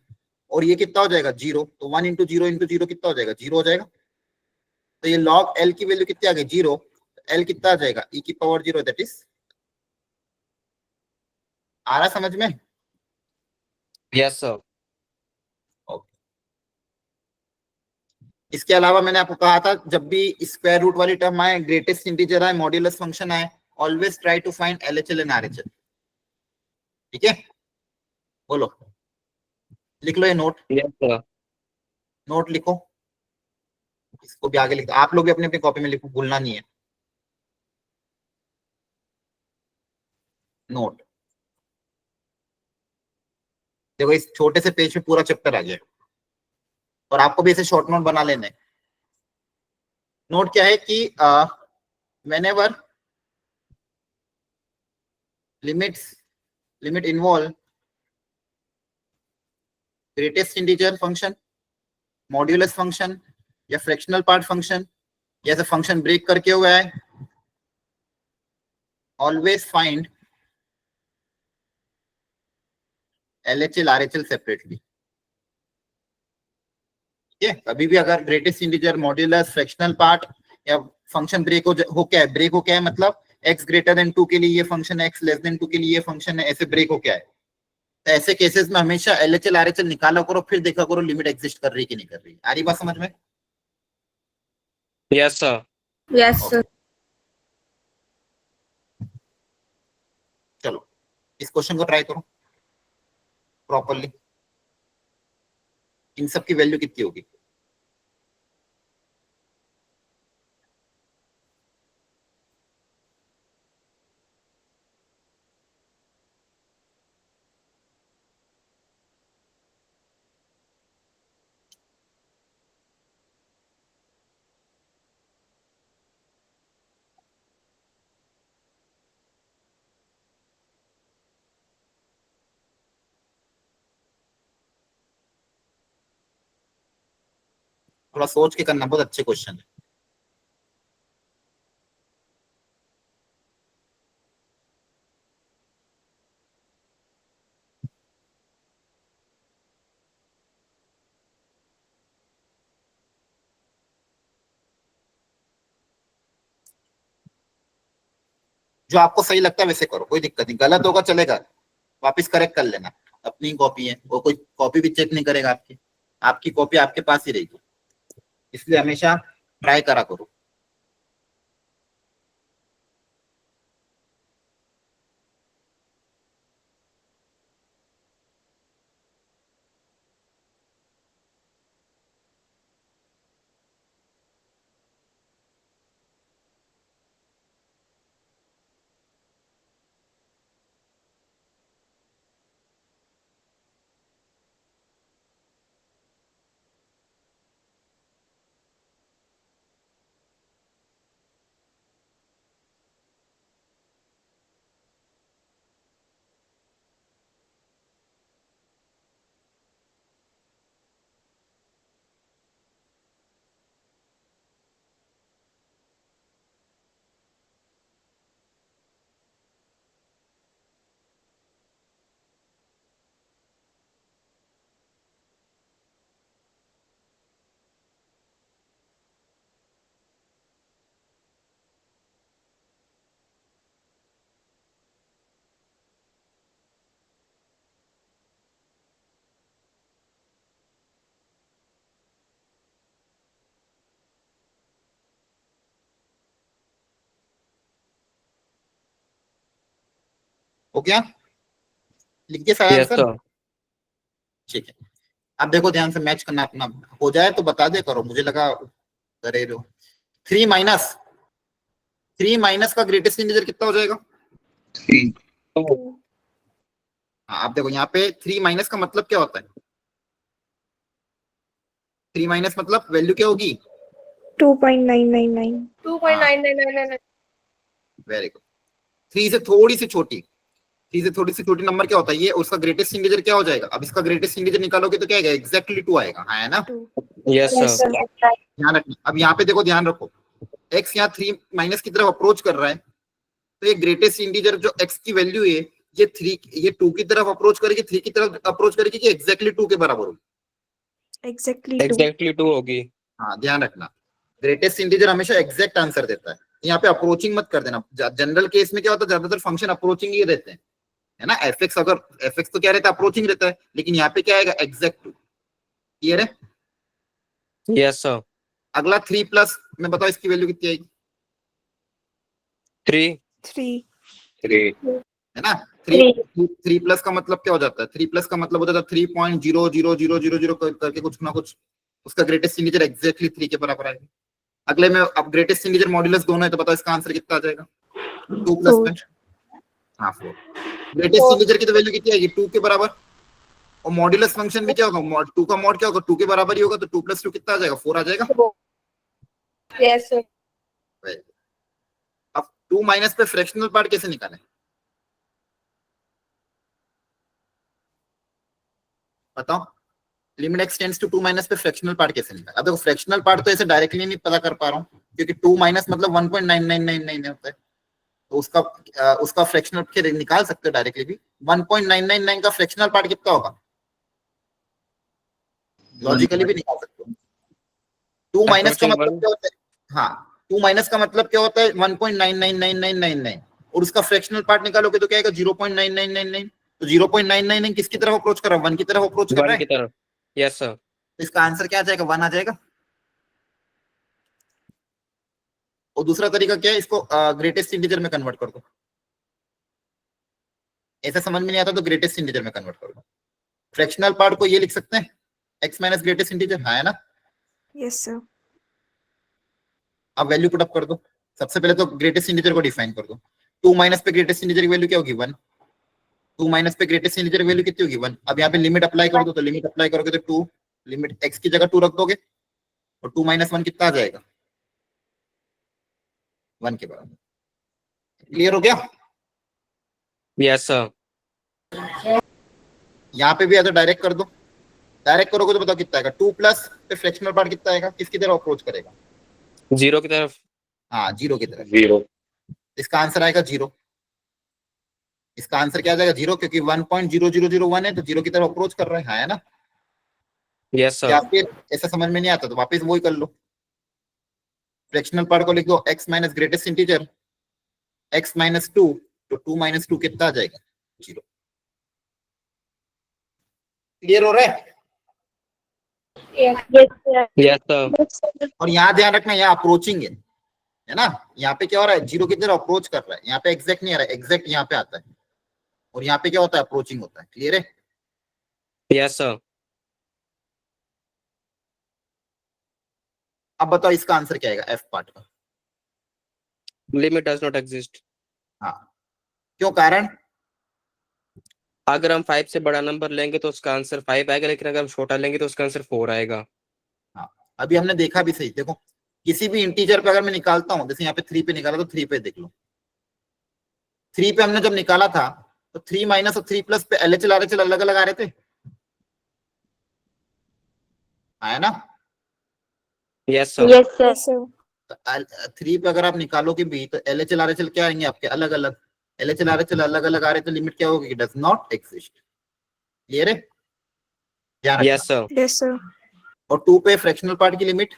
Speaker 1: और ये कितना हो जाएगा 0, तो 1 इंटू 0 इंटू 0 कितना हो जाएगा 0 हो जाएगा। तो ये log l की वैल्यू कितनी आ गई 0, l कितना आ जाएगा e⁻0, दैट इज, आ रहा समझ में।
Speaker 3: Yes sir.
Speaker 1: इसके अलावा मैंने आपको कहा था जब भी स्क्वायर रूट वाली टर्म आए, ग्रेटेस्ट इंटीजर आए, मॉड्यूलस फंक्शन आए, always try to find LHL and RHL। ठीक है, बोलो, लिख लो ये नोट,
Speaker 3: यस सर।
Speaker 1: नोट लिखो, इसको भी आगे लिखो, आप लोग भी अपनी अपनी कॉपी में लिखो, भूलना नहीं है। नोट देखो, इस छोटे से पेज में पूरा चैप्टर आ गया, और आपको भी ऐसे शॉर्ट नोट बना लेने। नोट क्या है कि whenever limit involve greatest integer function, modulus function या फ्रैक्शनल पार्ट फंक्शन, या ऐसे फंक्शन ब्रेक करके हुआ है, always find LHL RHL separately. ठीक है, कभी भी अगर greatest integer, modulus, fractional part या फंक्शन ब्रेक हो क्या है, ब्रेक हो क्या है मतलब x ग्रेटर देन 2 के लिए ये फंक्शन है, x लेस देन 2 के लिए ये फंक्शन है, ऐसे ब्रेक हो क्या है। तो ऐसे केसेस में हमेशा LHL RHL निकाला करो, फिर देखा करो लिमिट एग्जिस्ट कर रही है कि नहीं कर रही है। आ रही बात समझ में।
Speaker 3: Yes sir.
Speaker 2: Yes, sir.
Speaker 1: चलो इस क्वेश्चन को ट्राई करो प्रॉपरली, इन सब की वैल्यू कितनी होगी। थोड़ा सोच के करना, बहुत अच्छे क्वेश्चन है। जो आपको सही लगता है वैसे करो, कोई दिक्कत नहीं, गलत होगा चलेगा, वापस करेक्ट कर लेना। अपनी कॉपी है, वो कोई कॉपी भी चेक नहीं करेगा आपकी, आपकी कॉपी आपके पास ही रहेगी, इसलिए हमेशा ट्राई करा करो। हो गया? लिख के सारा
Speaker 3: यस
Speaker 1: आंसर?
Speaker 3: सर।
Speaker 1: ठीक है, अब देखो ध्यान से मैच करना अपना, हो जाए तो बता दे करो, मुझे लगा करे रहो। 3 माइनस का ग्रेटेस्ट इंटीजर कितना हो जाएगा?
Speaker 5: 3
Speaker 1: हाँ, आप देखो यहाँ पे 3 माइनस का मतलब क्या होता है? 3 माइनस मतलब वैल्यू क्या होगी?
Speaker 2: 2.999.
Speaker 6: 2.9999.
Speaker 1: Very good. 3 से थोड़ी सी छोटी, 3 से थोड़ी सी छोटी नंबर क्या होता है? ये उसका ग्रेटेस्ट इंटीजर क्या हो जाएगा? अब इसका ग्रेटेस्ट इंटीजर निकालोगे तो क्या आएगा? एग्जैक्टली 2 आएगा, हाँ है ना?
Speaker 3: Yes
Speaker 2: Yes,
Speaker 3: sir.
Speaker 2: sir.
Speaker 1: ध्यान रखना। अब यहाँ पे देखो, ध्यान रखो, x यहाँ 3 माइनस की तरफ अप्रोच कर रहा है, तो ये ग्रेटेस्ट इंटीजर जो x की वैल्यू है, ये 2 की तरफ अप्रोच करेगी, 3 की तरफ अप्रोच करेगी कि एग्जैक्टली 2 के बराबर होगी?
Speaker 2: Exactly 2.
Speaker 3: एग्जैक्टली 2 होगी।
Speaker 1: हाँ, ध्यान रखना, ग्रेटेस्ट इंटीजर हमेशा एग्जैक्ट आंसर देता है। यहाँ पे अप्रोचिंग मत कर देना। जनरल केस में क्या होता है, ज्यादातर फंक्शन अप्रोचिंग ही रहते हैं, है ना? एफ एक्स तो क्या रहता है? अप्रोचिंग रहता है, लेकिन यहाँ पे क्या आएगा? एग्जैक्ट 2। क्लियर है?
Speaker 3: Yes sir.
Speaker 1: अगला 3 प्लस में बताओ इसकी वैल्यू कितनी आएगी?
Speaker 3: 3।
Speaker 2: 3.
Speaker 5: 3
Speaker 1: है ना? 3 प्लस का मतलब क्या हो जाता है? 3 प्लस का मतलब हो जाता है 3.00000 करके कुछ ना कुछ, उसका ग्रेटेस्ट इंटीजर एग्जैक्टली 3 के बराबर आएगा। अगले में अब ग्रेटेस्ट इंटीजर मॉड्यूलस दोनों है, तो बताओ इसका आंसर कितना आ जाएगा? 2 प्लस में, हाँ 4। ग्रेटेस्ट इंटीजर की तो वैल्यू कितनी आएगी? 2 के बराबर। और मॉड्यूलस फंक्शन भी क्या होगा? 2 का मॉड क्या होगा? 2 के बराबर ही होगा, तो 2 प्लस 2 कितना आ जाएगा? 4 आ जाएगा।
Speaker 6: Yes, sir.
Speaker 1: अब 2 माइनस पे फ्रैक्शनल पार्ट कैसे निकालें? बताओ, limit X tends to 2 minus पे फ्रैक्शनल पार्ट कैसे निकालें? अब देखो, फ्रैक्शनल पार्ट तो ऐसे डायरेक्टली नहीं पता कर पा रहा हूँ, क्योंकि 2 माइनस मतलब 1.9999 होता है, तो उसका फ्रैक्शनल के निकाल सकते हो डायरेक्टली भी। 1.999 का फ्रैक्शनल पार्ट कितना होगा? लॉजिकली भी निकाल सकते हो। 2 माइनस का मतलब क्या होता है? हाँ, 2 माइनस का मतलब क्या होता है? 1.999999, और उसका फ्रैक्शनल पार्ट निकालोगे तो क्या आएगा? 0.9999। तो 0.999 किसकी तरफ अप्रोच कर रहा है? 1 की तरफ अप्रोच कर रहा
Speaker 3: 1 की
Speaker 1: है,
Speaker 3: तरफ। Yes sir.
Speaker 1: तो इसका आंसर क्या आ जाएगा? 1 आ जाएगा। और दूसरा तरीका क्या है? इसको ग्रेटेस्ट इंटीजर में कन्वर्ट कर दो। ऐसा समझ में नहीं आता तो ग्रेटेस्ट इंटीजर में कन्वर्ट कर दो। फ्रैक्शनल पार्ट को ये लिख सकते हैं, x माइनस ग्रेटेस्ट इंटीजर, है ना?
Speaker 2: Yes, sir.
Speaker 1: अब वैल्यू पुट अप कर दो। सबसे पहले तो ग्रेटेस्ट इंटीजर को डिफाइन कर दो। 2 माइनस पे ग्रेटेस्ट इंटीजर की वैल्यू क्या होगी? 1। 2 माइनस पे ग्रेटेस्ट इंटीजर की वैल्यू कितनी होगी? 1। अब यहाँ पे लिमिट अप्लाई कर दो, तो लिमिट अप्लाई करोगे तो 2, लिमिट x की जगह 2 रख दोगे, और 2 माइनस 1 कितना आ जाएगा? 1 के बराबर। क्लियर हो गया?
Speaker 3: Yes sir.
Speaker 1: यहाँ पे भी ऐसा डायरेक्ट कर दो। डायरेक्ट करोगे तो बताओ कितना आएगा? 2 प्लस पे फ्रैक्शनल पार्ट कितना आएगा? किसकी तरफ अप्रोच करेगा?
Speaker 3: 0 की तरफ।
Speaker 1: हाँ, 0 की तरफ।
Speaker 5: 0
Speaker 1: इसका आंसर आएगा 0। इसका आंसर क्या आ जाएगा? 0, क्योंकि 1.0001 है, तो 0 की तरफ अप्रोच कर रहा है, हाँ है ना?
Speaker 3: यस
Speaker 1: या
Speaker 3: सर।
Speaker 1: फिर ऐसा समझ में नहीं आता तो वापस वही कर लो। फ्रैक्शनल पार्ट को लिख दो x minus greatest integer x minus 2, तो 2 माइनस 2 कितना आ जाएगा? 0। क्लियर हो रहा है?
Speaker 6: Yes, sir.
Speaker 3: Yes sir.
Speaker 1: और यहाँ ध्यान रखना, यहाँ अप्रोचिंग है ना? यहाँ पे क्या हो रहा है? 0 की तरफ अप्रोच कर रहा है, यहाँ पे एग्जैक्ट नहीं आ रहा है, एग्जैक्ट यहाँ पे आता है, और यहाँ पे क्या होता है? अप्रोचिंग होता है। क्लियर है?
Speaker 3: Yes sir.
Speaker 1: अब बताओ इसका आंसर क्या आएगा एफ पार्ट का?
Speaker 3: Limit does not exist.
Speaker 1: हाँ, क्यों? कारण?
Speaker 3: अगर हम 5 से बड़ा नंबर लेंगे तो उसका आंसर 5 आएगा, लेकिन अगर हम छोटा लेंगे तो उसका आंसर 4 आएगा।
Speaker 1: हाँ, अभी हमने देखा भी सही। देखो, किसी भी इंटीजर पे अगर मैं निकालता हूँ, जैसे यहाँ पे 3 पे निकाला, तो 3 पे देख लो, 3 पे हमने जब निकाला था तो 3 माइनस और 3 प्लस पे LHL RHL अलग अलग आ रहे थे, है ना?
Speaker 3: Yes sir.
Speaker 6: Yes, sir.
Speaker 2: Yes, sir.
Speaker 1: 3 पे अगर आप निकालोगे भी तो LHL RHL क्या आएंगे आपके? अलग अलग। LHL RHL अलग अलग आ रहे तो लिमिट क्या होगी? Does not exist. क्लियर है? ध्यान रखना।
Speaker 3: Yes sir.
Speaker 2: Yes, sir.
Speaker 1: और 2 पे फ्रैक्शनल पार्ट की limit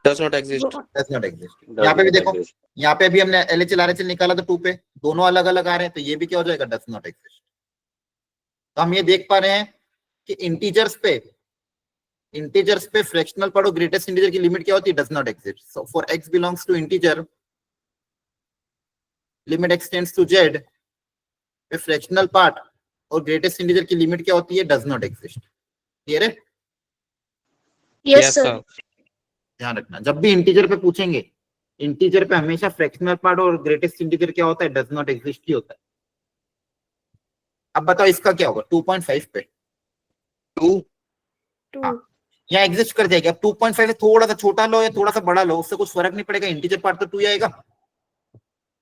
Speaker 3: does not exist.
Speaker 1: Does not exist. यहाँ पे भी देखो, यहाँ पे भी हमने LHL RHL निकाला तो 2 पे दोनों अलग अलग आ रहे हैं, तो ये भी क्या हो जाएगा? Does not exist. तो हम ये देख पा रहे हैं कि इंटीजर्स पे फ्रैक्शनल पार्ट और ग्रेटेस्ट इंटीजर की लिमिट क्या होती है? Does not exist. So for x belongs to integer, limit x tends to z, पे फ्रैक्शनल पार्ट और ग्रेटेस्ट इंटीजर की लिमिट क्या होती है? Does not exist. क्लियर है?
Speaker 6: Yes, sir.
Speaker 1: ध्यान रखना, जब भी इंटीजर पे पूछेंगे, इंटीजर पे हमेशा फ्रैक्शनल पार्ट और ग्रेटेस्ट इंटीजर क्या होता है? डज नॉट एग्जिस्ट ही होता है। अब बताओ इसका क्या होगा? 2.5 पे
Speaker 3: 2
Speaker 2: 2
Speaker 1: यहाँ एग्जिस्ट कर जाएगी। अब 2.5 है, थोड़ा सा छोटा लो या थोड़ा सा बड़ा लो, उससे कुछ फर्क नहीं पड़ेगा, इंटीजर पार्ट तो 2 ही आएगा।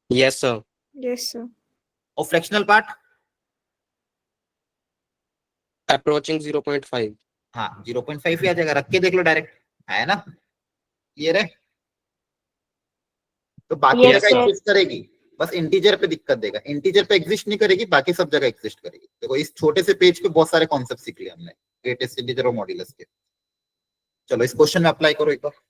Speaker 3: yes sir
Speaker 2: yes sir
Speaker 1: और फ्रैक्शनल पार्ट
Speaker 3: approaching 0.5
Speaker 1: हाँ 0.5 ही आ जाएगा। रख के देख लो डायरेक्ट, है ना? क्लियर है? तो बाकी
Speaker 6: Yes,
Speaker 1: जगह
Speaker 6: sir.
Speaker 1: एग्जिस्ट करेगी, बस इंटीजर पे दिक्कत देगा। इंटीजर पे एग्जिस्ट नहीं करेगी, बाकी सब जगह एग्जिस्ट करेगी। देखो इस छोटे से पेज पे बहुत सारे कॉन्सेप्ट सीख लिए हमने ग्रेटेस्ट इंटीजर और मॉड्यूलस के। चलो इस क्वेश्चन में अप्लाई करो एक बार।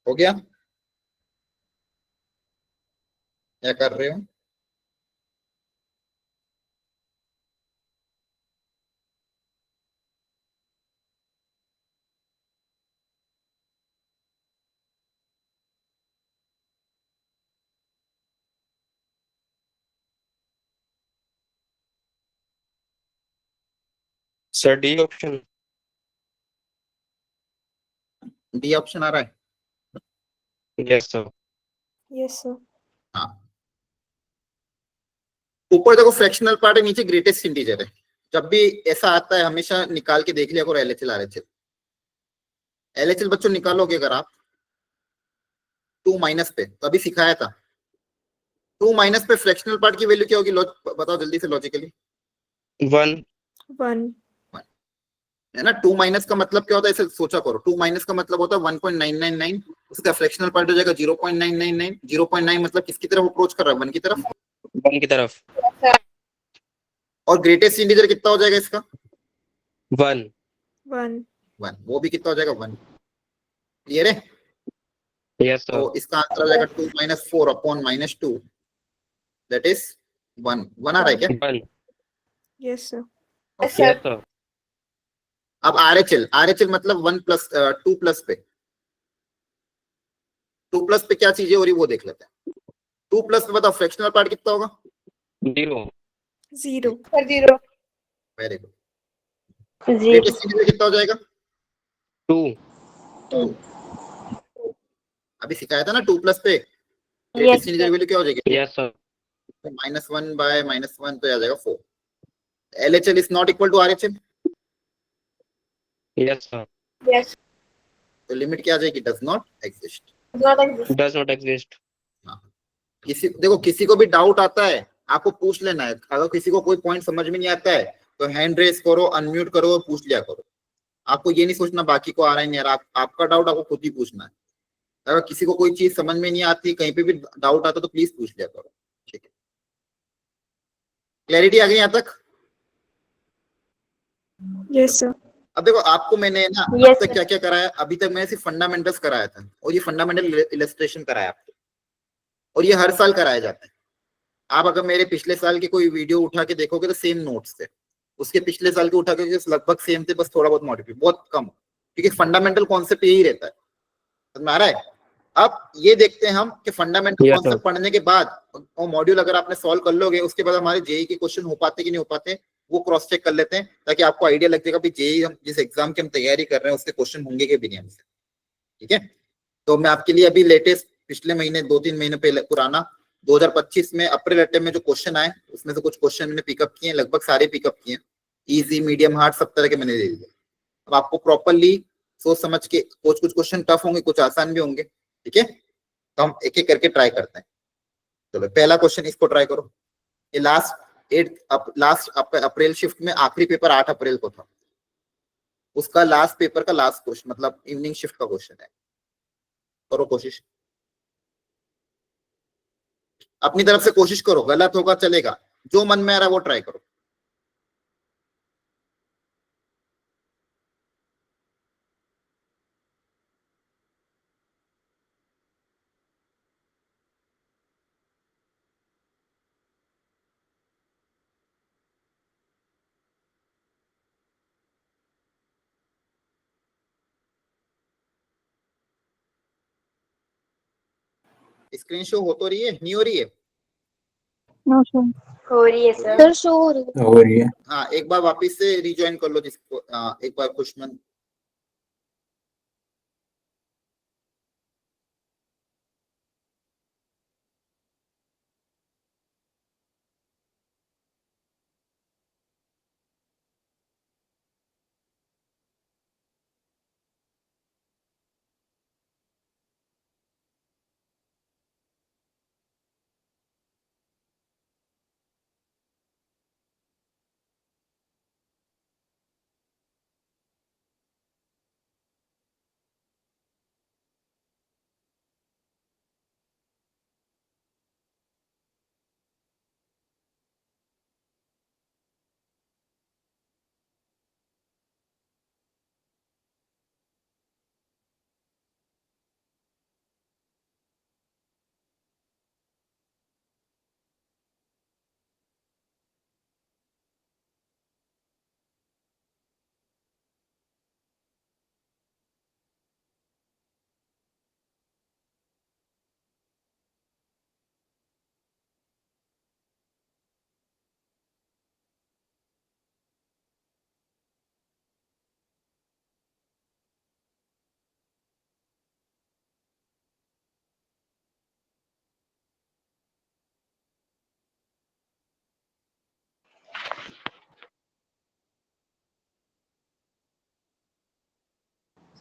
Speaker 1: हो गया? क्या कर रहे हो?
Speaker 3: sir D option
Speaker 1: D option आ रहा है?
Speaker 3: yes sir
Speaker 2: yes sir
Speaker 1: हाँ, ऊपर देखो फ्रैक्शनल पार्ट है, नीचे ग्रेटेस्ट इंटीजर है। जब भी ऐसा आता है हमेशा निकाल के देख लिया करो एलएचएल आरएचएल। एलएचएल बच्चों निकालोगे अगर आप 2 माइनस पे, तो अभी सिखाया था 2 माइनस पे फ्रैक्शनल पार्ट की वैल्यू क्या होगी? बताओ जल्दी से लॉजिकली।
Speaker 3: 1
Speaker 2: 1
Speaker 1: है ना? 2 माइनस का मतलब क्या होता है? इसे सोचा करो। 2 माइनस का मतलब होता है 1.999, उसका फ्रैक्शनल पार्ट हो जाएगा 0.999। 0.9 मतलब किसकी तरफ अप्रोच कर रहा है? 1 की तरफ।
Speaker 3: 1 की तरफ
Speaker 1: और ग्रेटेस्ट इंटीजर कितना हो जाएगा इसका?
Speaker 3: 1
Speaker 2: 1
Speaker 1: 1। वो भी कितना हो जाएगा? 1। क्लियर है?
Speaker 3: yes sir
Speaker 1: तो इसका आंसर हो जाएगा 2 minus 4 upon minus 2, that is 1। 1 आ रहा है क्या?
Speaker 3: 1
Speaker 2: yes sir
Speaker 6: Yes, sir.
Speaker 3: yes sir
Speaker 1: अब आरएचएल मतलब 1 प्लस 2 प्लस पे 2 प्लस पे क्या चीजें हो रही वो देख लेते हैं। 2 प्लस पे बताओ फ्रैक्शनल पार्ट कितना होगा?
Speaker 3: 0
Speaker 2: 0
Speaker 6: Sir, 0.
Speaker 1: Very good.
Speaker 6: 0.
Speaker 1: Greatest integer कितना हो जाएगा?
Speaker 3: 2
Speaker 1: अभी सिखाया था ना 2 प्लस पे
Speaker 6: Yes,
Speaker 1: greatest
Speaker 6: sir.
Speaker 1: Integer value क्या हो जाएगी?
Speaker 3: yes sir
Speaker 1: -1 बाय -1 तो आ जाएगा 4। LHL is not equal to RHL,
Speaker 3: yes sir
Speaker 6: Yes.
Speaker 1: तो लिमिट क्या आ जाएगी? Does not exist.
Speaker 6: Does not exist.
Speaker 3: does not exist
Speaker 1: देखो किसी को भी डाउट आता है आपको पूछ लेना है। अगर किसी को कोई पॉइंट समझ में नहीं आता है तो हैंड रेस करो, अनम्यूट करो और पूछ लिया करो। आपको ये नहीं सोचना बाकी को आ रहा है नहीं आ रहा, आपका डाउट आपको खुद ही पूछना है। अगर किसी को कोई चीज समझ में नहीं आती, कहीं पे भी डाउट आता तो प्लीज पूछ लिया करो। ठीक है, क्लैरिटी आ गई यहाँ तक?
Speaker 2: yes sir
Speaker 1: अब देखो आपको मैंने ना
Speaker 6: Yes,
Speaker 1: अब तक
Speaker 6: sir.
Speaker 1: क्या क्या कराया? अभी तक मैंने सिर्फ फंडामेंटल्स कराया था और ये फंडामेंटल इलस्ट्रेशन कराया आपको, और ये हर साल कराया जाता है। आप अगर मेरे पिछले साल के कोई वीडियो उठा के देखोगे तो सेम नोट्स थे, उसके पिछले साल के उठा के लगभग सेम थे, बस थोड़ा बहुत मॉडिफाई, बहुत कम, क्योंकि फंडामेंटल कॉन्सेप्ट यही रहता है। समझ में आ रहा है? अब ये देखते हैं हम कि फंडामेंटल
Speaker 3: Yes,
Speaker 1: कॉन्सेप्ट पढ़ने के बाद वो मॉड्यूल अगर आपने सॉल्व कर लोगे, उसके बाद हमारे जेई के क्वेश्चन हो पाते कि नहीं हो पाते वो क्रॉस चेक कर लेते हैं, ताकि आपको आइडिया लग जाएगा भी जेई हम जिस एग्जाम की हम तैयारी कर रहे हैं उसके क्वेश्चन होंगे कि भी नहीं हमसे। ठीक है, तो मैं आपके लिए अभी लेटेस्ट पिछले महीने 2-3 महीने पहले पुराना 2025 में अप्रैल अटेम्प्ट में जो क्वेश्चन आए उसमें से कुछ क्वेश्चन मैंने पिकअप किए, लगभग सारे पिकअप किए, इजी मीडियम हार्ड सब तरह के मैंने दे दिए। अब आपको प्रॉपरली सोच समझ के, कुछ क्वेश्चन टफ होंगे, कुछ आसान भी होंगे, ठीक है, तो हम एक एक करके ट्राई करते हैं। चलो पहला क्वेश्चन, इसको ट्राई करो। ये लास्ट आपका अप्रैल शिफ्ट में आखिरी पेपर 8 अप्रैल को था, उसका लास्ट पेपर का लास्ट क्वेश्चन, मतलब इवनिंग शिफ्ट का क्वेश्चन है। करो कोशिश, अपनी तरफ से कोशिश करो, गलत होगा चलेगा, जो मन में आ रहा है वो ट्राई करो। स्क्रीन शो हो तो रही है, नहीं हो रही है?
Speaker 6: No, sir. हो रही है सर। सर शो हो रही
Speaker 5: हो रही है।
Speaker 1: हाँ, एक बार वापस से रिज्वाइन कर लो जिसको, एक बार खुशमन।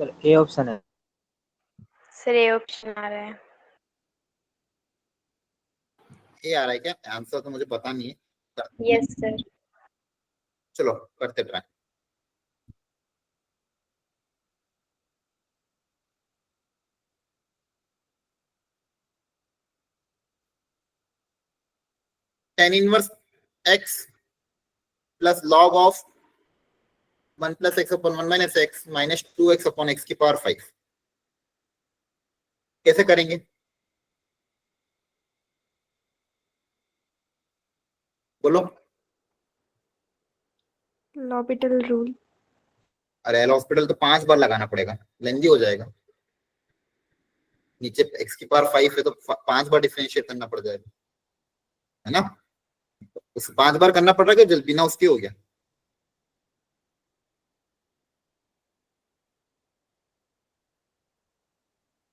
Speaker 4: सर ए ऑप्शन है।
Speaker 6: सर ये ऑप्शन आ रहा है।
Speaker 1: ये आ रहा है क्या? आंसर तो मुझे पता नहीं है।
Speaker 6: Yes sir.
Speaker 1: चलो करते try. tan inverse x plus log of 1 plus x upon 1 minus x minus 2x upon x की पावर 5 कैसे करेंगे? बोलो।
Speaker 2: L'Hopital rule.
Speaker 1: अरे एल हॉस्पिटल तो 5 बार लगाना पड़ेगा, लेंदी हो जाएगा। नीचे x की पावर 5 है तो 5 बार डिफरेंशिएट करना पड़ जाएगा, है ना? उस 5 बार करना पड़ रहा है कि बिना उसके हो गया?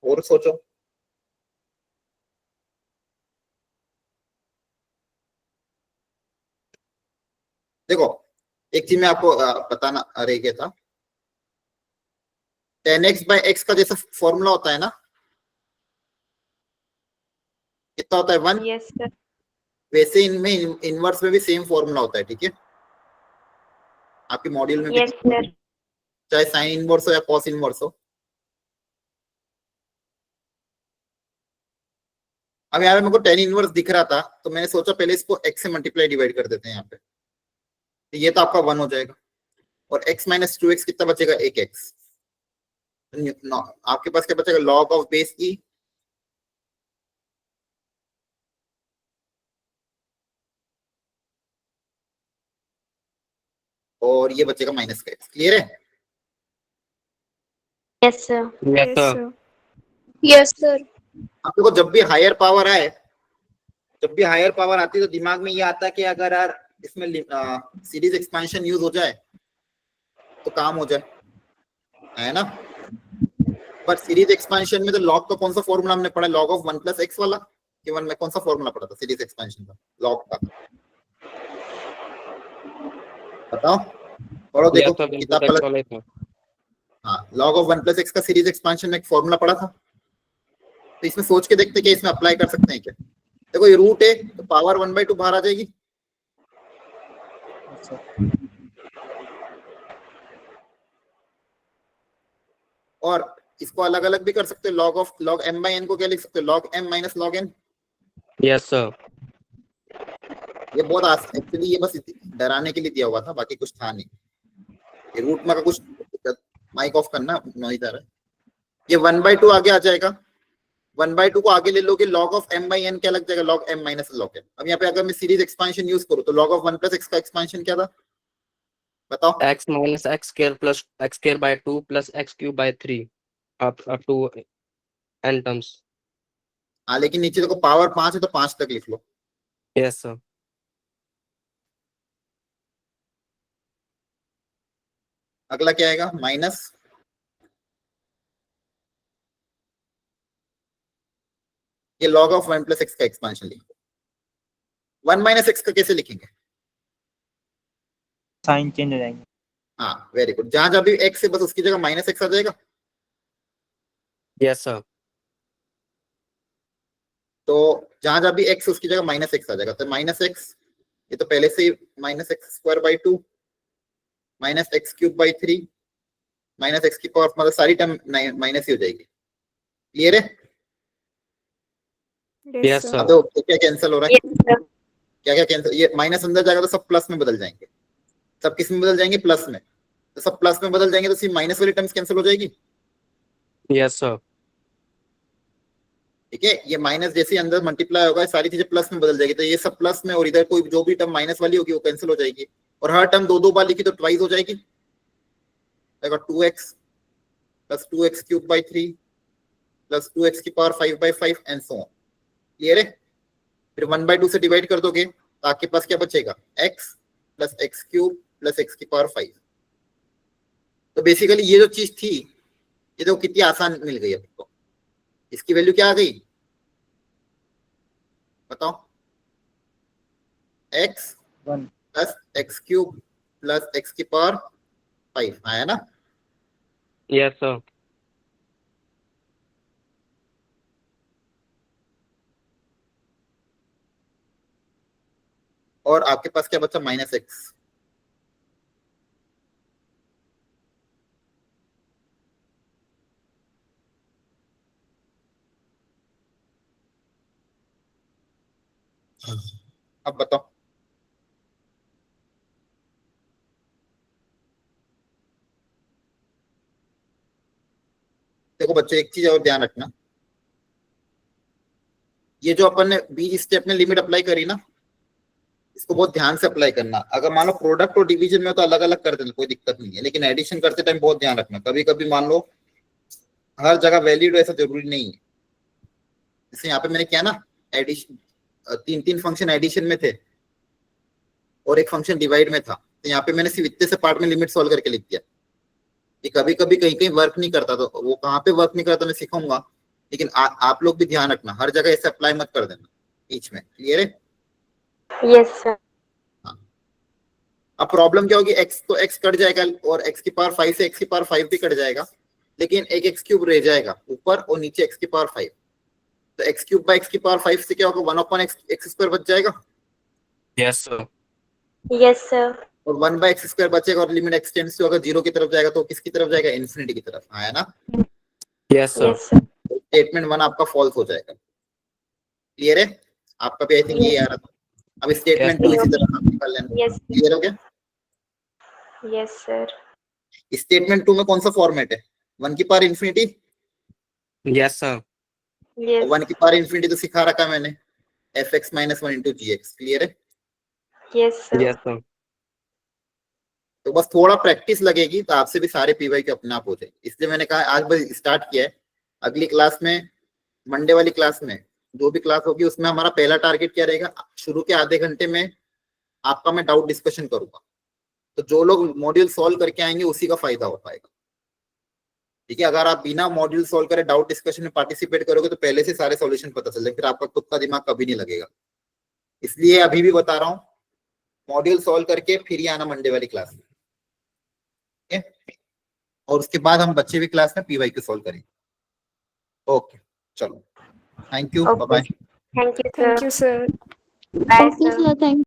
Speaker 1: और सोचो। देखो एक चीज मैं आपको बताना रह गया था, tan x बाय x का जैसा फॉर्मूला होता है ना, कितना होता है 1,
Speaker 6: यस सर।
Speaker 1: वैसे इनमें इनवर्स में भी सेम फॉर्मूला होता है, ठीक है? आपके मॉड्यूल में भी,
Speaker 6: यस सर।
Speaker 1: चाहे साइन इनवर्स हो या कॉस इनवर्स हो। अब यहाँ पे मेरे को tan इनवर्स दिख रहा था तो मैंने सोचा पहले इसको x से मल्टीप्लाई डिवाइड कर देते हैं यहाँ पे, तो ये तो आपका 1 हो जाएगा, और x माइनस 2x कितना बचेगा? 1x। आपके पास क्या बचेगा? log ऑफ बेस e और ये बचेगा माइनस का x। क्लियर है?
Speaker 6: Yes sir.
Speaker 3: Yes,
Speaker 2: Yes,
Speaker 3: sir.
Speaker 2: sir.
Speaker 6: Yes sir.
Speaker 1: आप देखो जब भी हायर पावर आए, जब भी हायर पावर आती है तो दिमाग में ये आता है कि अगर यार इसमें सीरीज एक्सपेंशन यूज हो जाए तो काम हो जाए, है ना? पर सीरीज एक्सपेंशन में तो लॉग का कौन सा फॉर्मूला हमने पढ़ा? लॉग ऑफ 1 प्लस एक्स वाला, K1 में कौन सा फॉर्मूला पढ़ा था सीरीज एक्सपेंशन का, लॉग का? बताओ, पढ़ो, देखो
Speaker 3: Yes, sir.
Speaker 1: किताब
Speaker 3: Input
Speaker 1: पलट।
Speaker 3: x.
Speaker 1: हाँ, log of 1 + x का सीरीज एक्सपेंशन में एक फॉर्मूला पढ़ा था, तो इसमें सोच के देखते कि इसमें अप्लाई कर सकते हैं क्या। देखो ये रूट है तो पावर 1/2 बाहर आ जाएगी, और इसको अलग अलग भी कर सकते हो। log m/n को क्या लिख सकते हो, log m - log n।
Speaker 3: Yes, sir.
Speaker 1: ये बहुत एक्चुअली ये बस डराने के लिए दिया हुआ था, बाकी कुछ था नहीं। ये रूट में का कुछ, माइक ऑफ करना, नॉइज आ रहा है। ये 1/2 आगे आ जाएगा, 1/2 को आगे ले लोगे, log of m/n क्या लग जाएगा, log m - log n। अब यहाँ पे अगर मैं सीरीज एक्सपेंशन यूज करूँ तो log of 1 + x का एक्सपेंशन क्या था, बताओ।
Speaker 3: X minus x square plus x square by 2 plus x cube by 3 up to n terms.
Speaker 1: हाँ, लेकिन नीचे देखो पावर 5 है तो 5 तक लिख लो।
Speaker 3: Yes, sir.
Speaker 1: अगला क्या आएगा, माइनस, ये log of 1 + x का एक्सपेंशन लिखो। 1 - x का कैसे लिखेंगे,
Speaker 4: साइन चेंज हो जाएंगे।
Speaker 1: हाँ वेरी गुड, जहां जहां भी x है बस उसकी जगह -x आ जाएगा।
Speaker 3: Yes, sir.
Speaker 1: तो जहां जहां भी x उसकी जगह -x आ जाएगा, तो -x, ये तो पहले से ही -x²/2 -x³/3 -x⁻, मतलब सारी टर्म माइनस ही हो जाएगी। क्लियर है?
Speaker 3: Yes, sir.
Speaker 1: अब देखो क्या कैंसिल हो रहा है,
Speaker 6: Yes, sir.
Speaker 1: क्या क्या कैंसिल, ये माइनस अंदर जाएगा तो सब प्लस में बदल जाएंगे, सब किस में बदल जाएंगे, प्लस में। तो सब प्लस में बदल जाएंगे तो सिर्फ माइनस वाली टर्म्स कैंसिल हो जाएगी।
Speaker 3: Yes, sir.
Speaker 1: ठीक है, ये माइनस जैसे ही अंदर मल्टीप्लाई होगा सारी चीजें प्लस में बदल जाएगी, तो ये सब प्लस में, और इधर कोई जो भी टर्म माइनस वाली होगी वो कैंसिल हो जाएगी, और हर टर्म दो बार लिखी तो ट्वाइस हो जाएगी। 2x + 2x³/3 + 2x⁵/5 and so on. Clear है? फिर 1/2 से डिवाइड कर दोगे तो आपके पास क्या बचेगा, x + x³ + x⁵। तो बेसिकली ये जो चीज थी, ये तो कितनी आसान मिल गई आपको। इसकी वैल्यू क्या आ गई, बताओ, x
Speaker 4: 1
Speaker 1: + x³ + x⁵ आया ना।
Speaker 3: Yes, sir.
Speaker 1: और आपके पास क्या बचा, -x। अब बताओ, देखो बच्चों एक चीज और ध्यान रखना, ये जो अपन ने बीच स्टेप में लिमिट अप्लाई करी ना, इसको बहुत ध्यान से अप्लाई करना। अगर मान लो प्रोडक्ट और डिवीजन में तो अलग अलग कर देना, कोई दिक्कत नहीं है, लेकिन एडिशन करते टाइम बहुत ध्यान रखना। कभी कभी मान लो हर जगह वैलिड ऐसा जरूरी नहीं है। जैसे यहाँ पे मैंने किया ना, एडिशन, 3 फंक्शन एडिशन में थे और एक फंक्शन डिवाइड में था, तो यहाँ पे मैंने सिर्फ इतने से पार्ट में लिमिट सॉल्व करके लिख दिया। ये कभी कभी कहीं कहीं वर्क नहीं करता, तो वो कहाँ पे वर्क नहीं करता मैं सिखाऊंगा, लेकिन आप लोग भी ध्यान रखना, हर जगह ऐसे अप्लाई मत कर देना बीच में। क्लियर है?
Speaker 6: Yes, sir.
Speaker 1: अब प्रॉब्लम क्या होगी, x तो x कट जाएगा और x⁵ से x⁵ भी कट जाएगा, लेकिन एक x³ रह जाएगा ऊपर और नीचे x⁵। तो x³/x⁵ से क्या होगा, 1/x² बच जाएगा,
Speaker 3: Yes, sir.
Speaker 6: Yes, sir.
Speaker 1: और 1/x² बचेगा, और लिमिट एक्सटेंड्स टू अगर 0 की तरफ जाएगा तो किसकी तरफ जाएगा, इन्फिनिटी की तरफ। आया ना?
Speaker 3: Yes, sir.
Speaker 6: Yes, sir.
Speaker 1: Statement 1 आपका फॉल्स हो जाएगा। क्लियर है? आपका भी आई थिंक ये आ रहा था। अब स्टेटमेंट 2 इसी तरह आप निकाल लेना।
Speaker 6: Yes.
Speaker 1: क्लियर हो गया?
Speaker 6: Yes, sir.
Speaker 1: स्टेटमेंट 2 में कौन सा फॉर्मेट है, 1 की power infinity.
Speaker 3: Yes, sir.
Speaker 6: Yes.
Speaker 1: 1 की पावर इन्फिनिटी तो सिखा रखा है मैंने, fx - 1 * gx। क्लियर है?
Speaker 6: Yes, sir.
Speaker 3: Yes, sir.
Speaker 1: तो बस थोड़ा प्रैक्टिस लगेगी तो आपसे भी सारे पीवाई के अपने आप हो जाएंगे। इसलिए मैंने कहा आज बस स्टार्ट किया है, अगली क्लास में, मंडे वाली क्लास में जो भी क्लास होगी उसमें हमारा पहला टारगेट क्या रहेगा, शुरू के आधे घंटे में आपका मैं डाउट डिस्कशन करूंगा। तो जो लोग मॉड्यूल सॉल्व करके आएंगे उसी का फायदा हो पाएगा। ठीक है, अगर आप बिना मॉड्यूल सोल्व करे डाउट डिस्कशन में पार्टिसिपेट करोगे तो पहले से सारे सॉल्यूशन पता चल जाए, फिर आपका खुद का दिमाग कभी नहीं लगेगा। इसलिए अभी भी बता रहा हूँ, मॉड्यूल सोल्व करके फिर ही आना मंडे वाली क्लास में, ठीक है? और उसके बाद हम बच्चे भी क्लास में PYQ सोल्व करेंगे। ओके, चलो, thank you, bye bye.
Speaker 6: Thank you, sir.
Speaker 2: Thank you, sir.
Speaker 6: Bye,
Speaker 7: Okay,
Speaker 6: sir.
Speaker 7: sir. Thank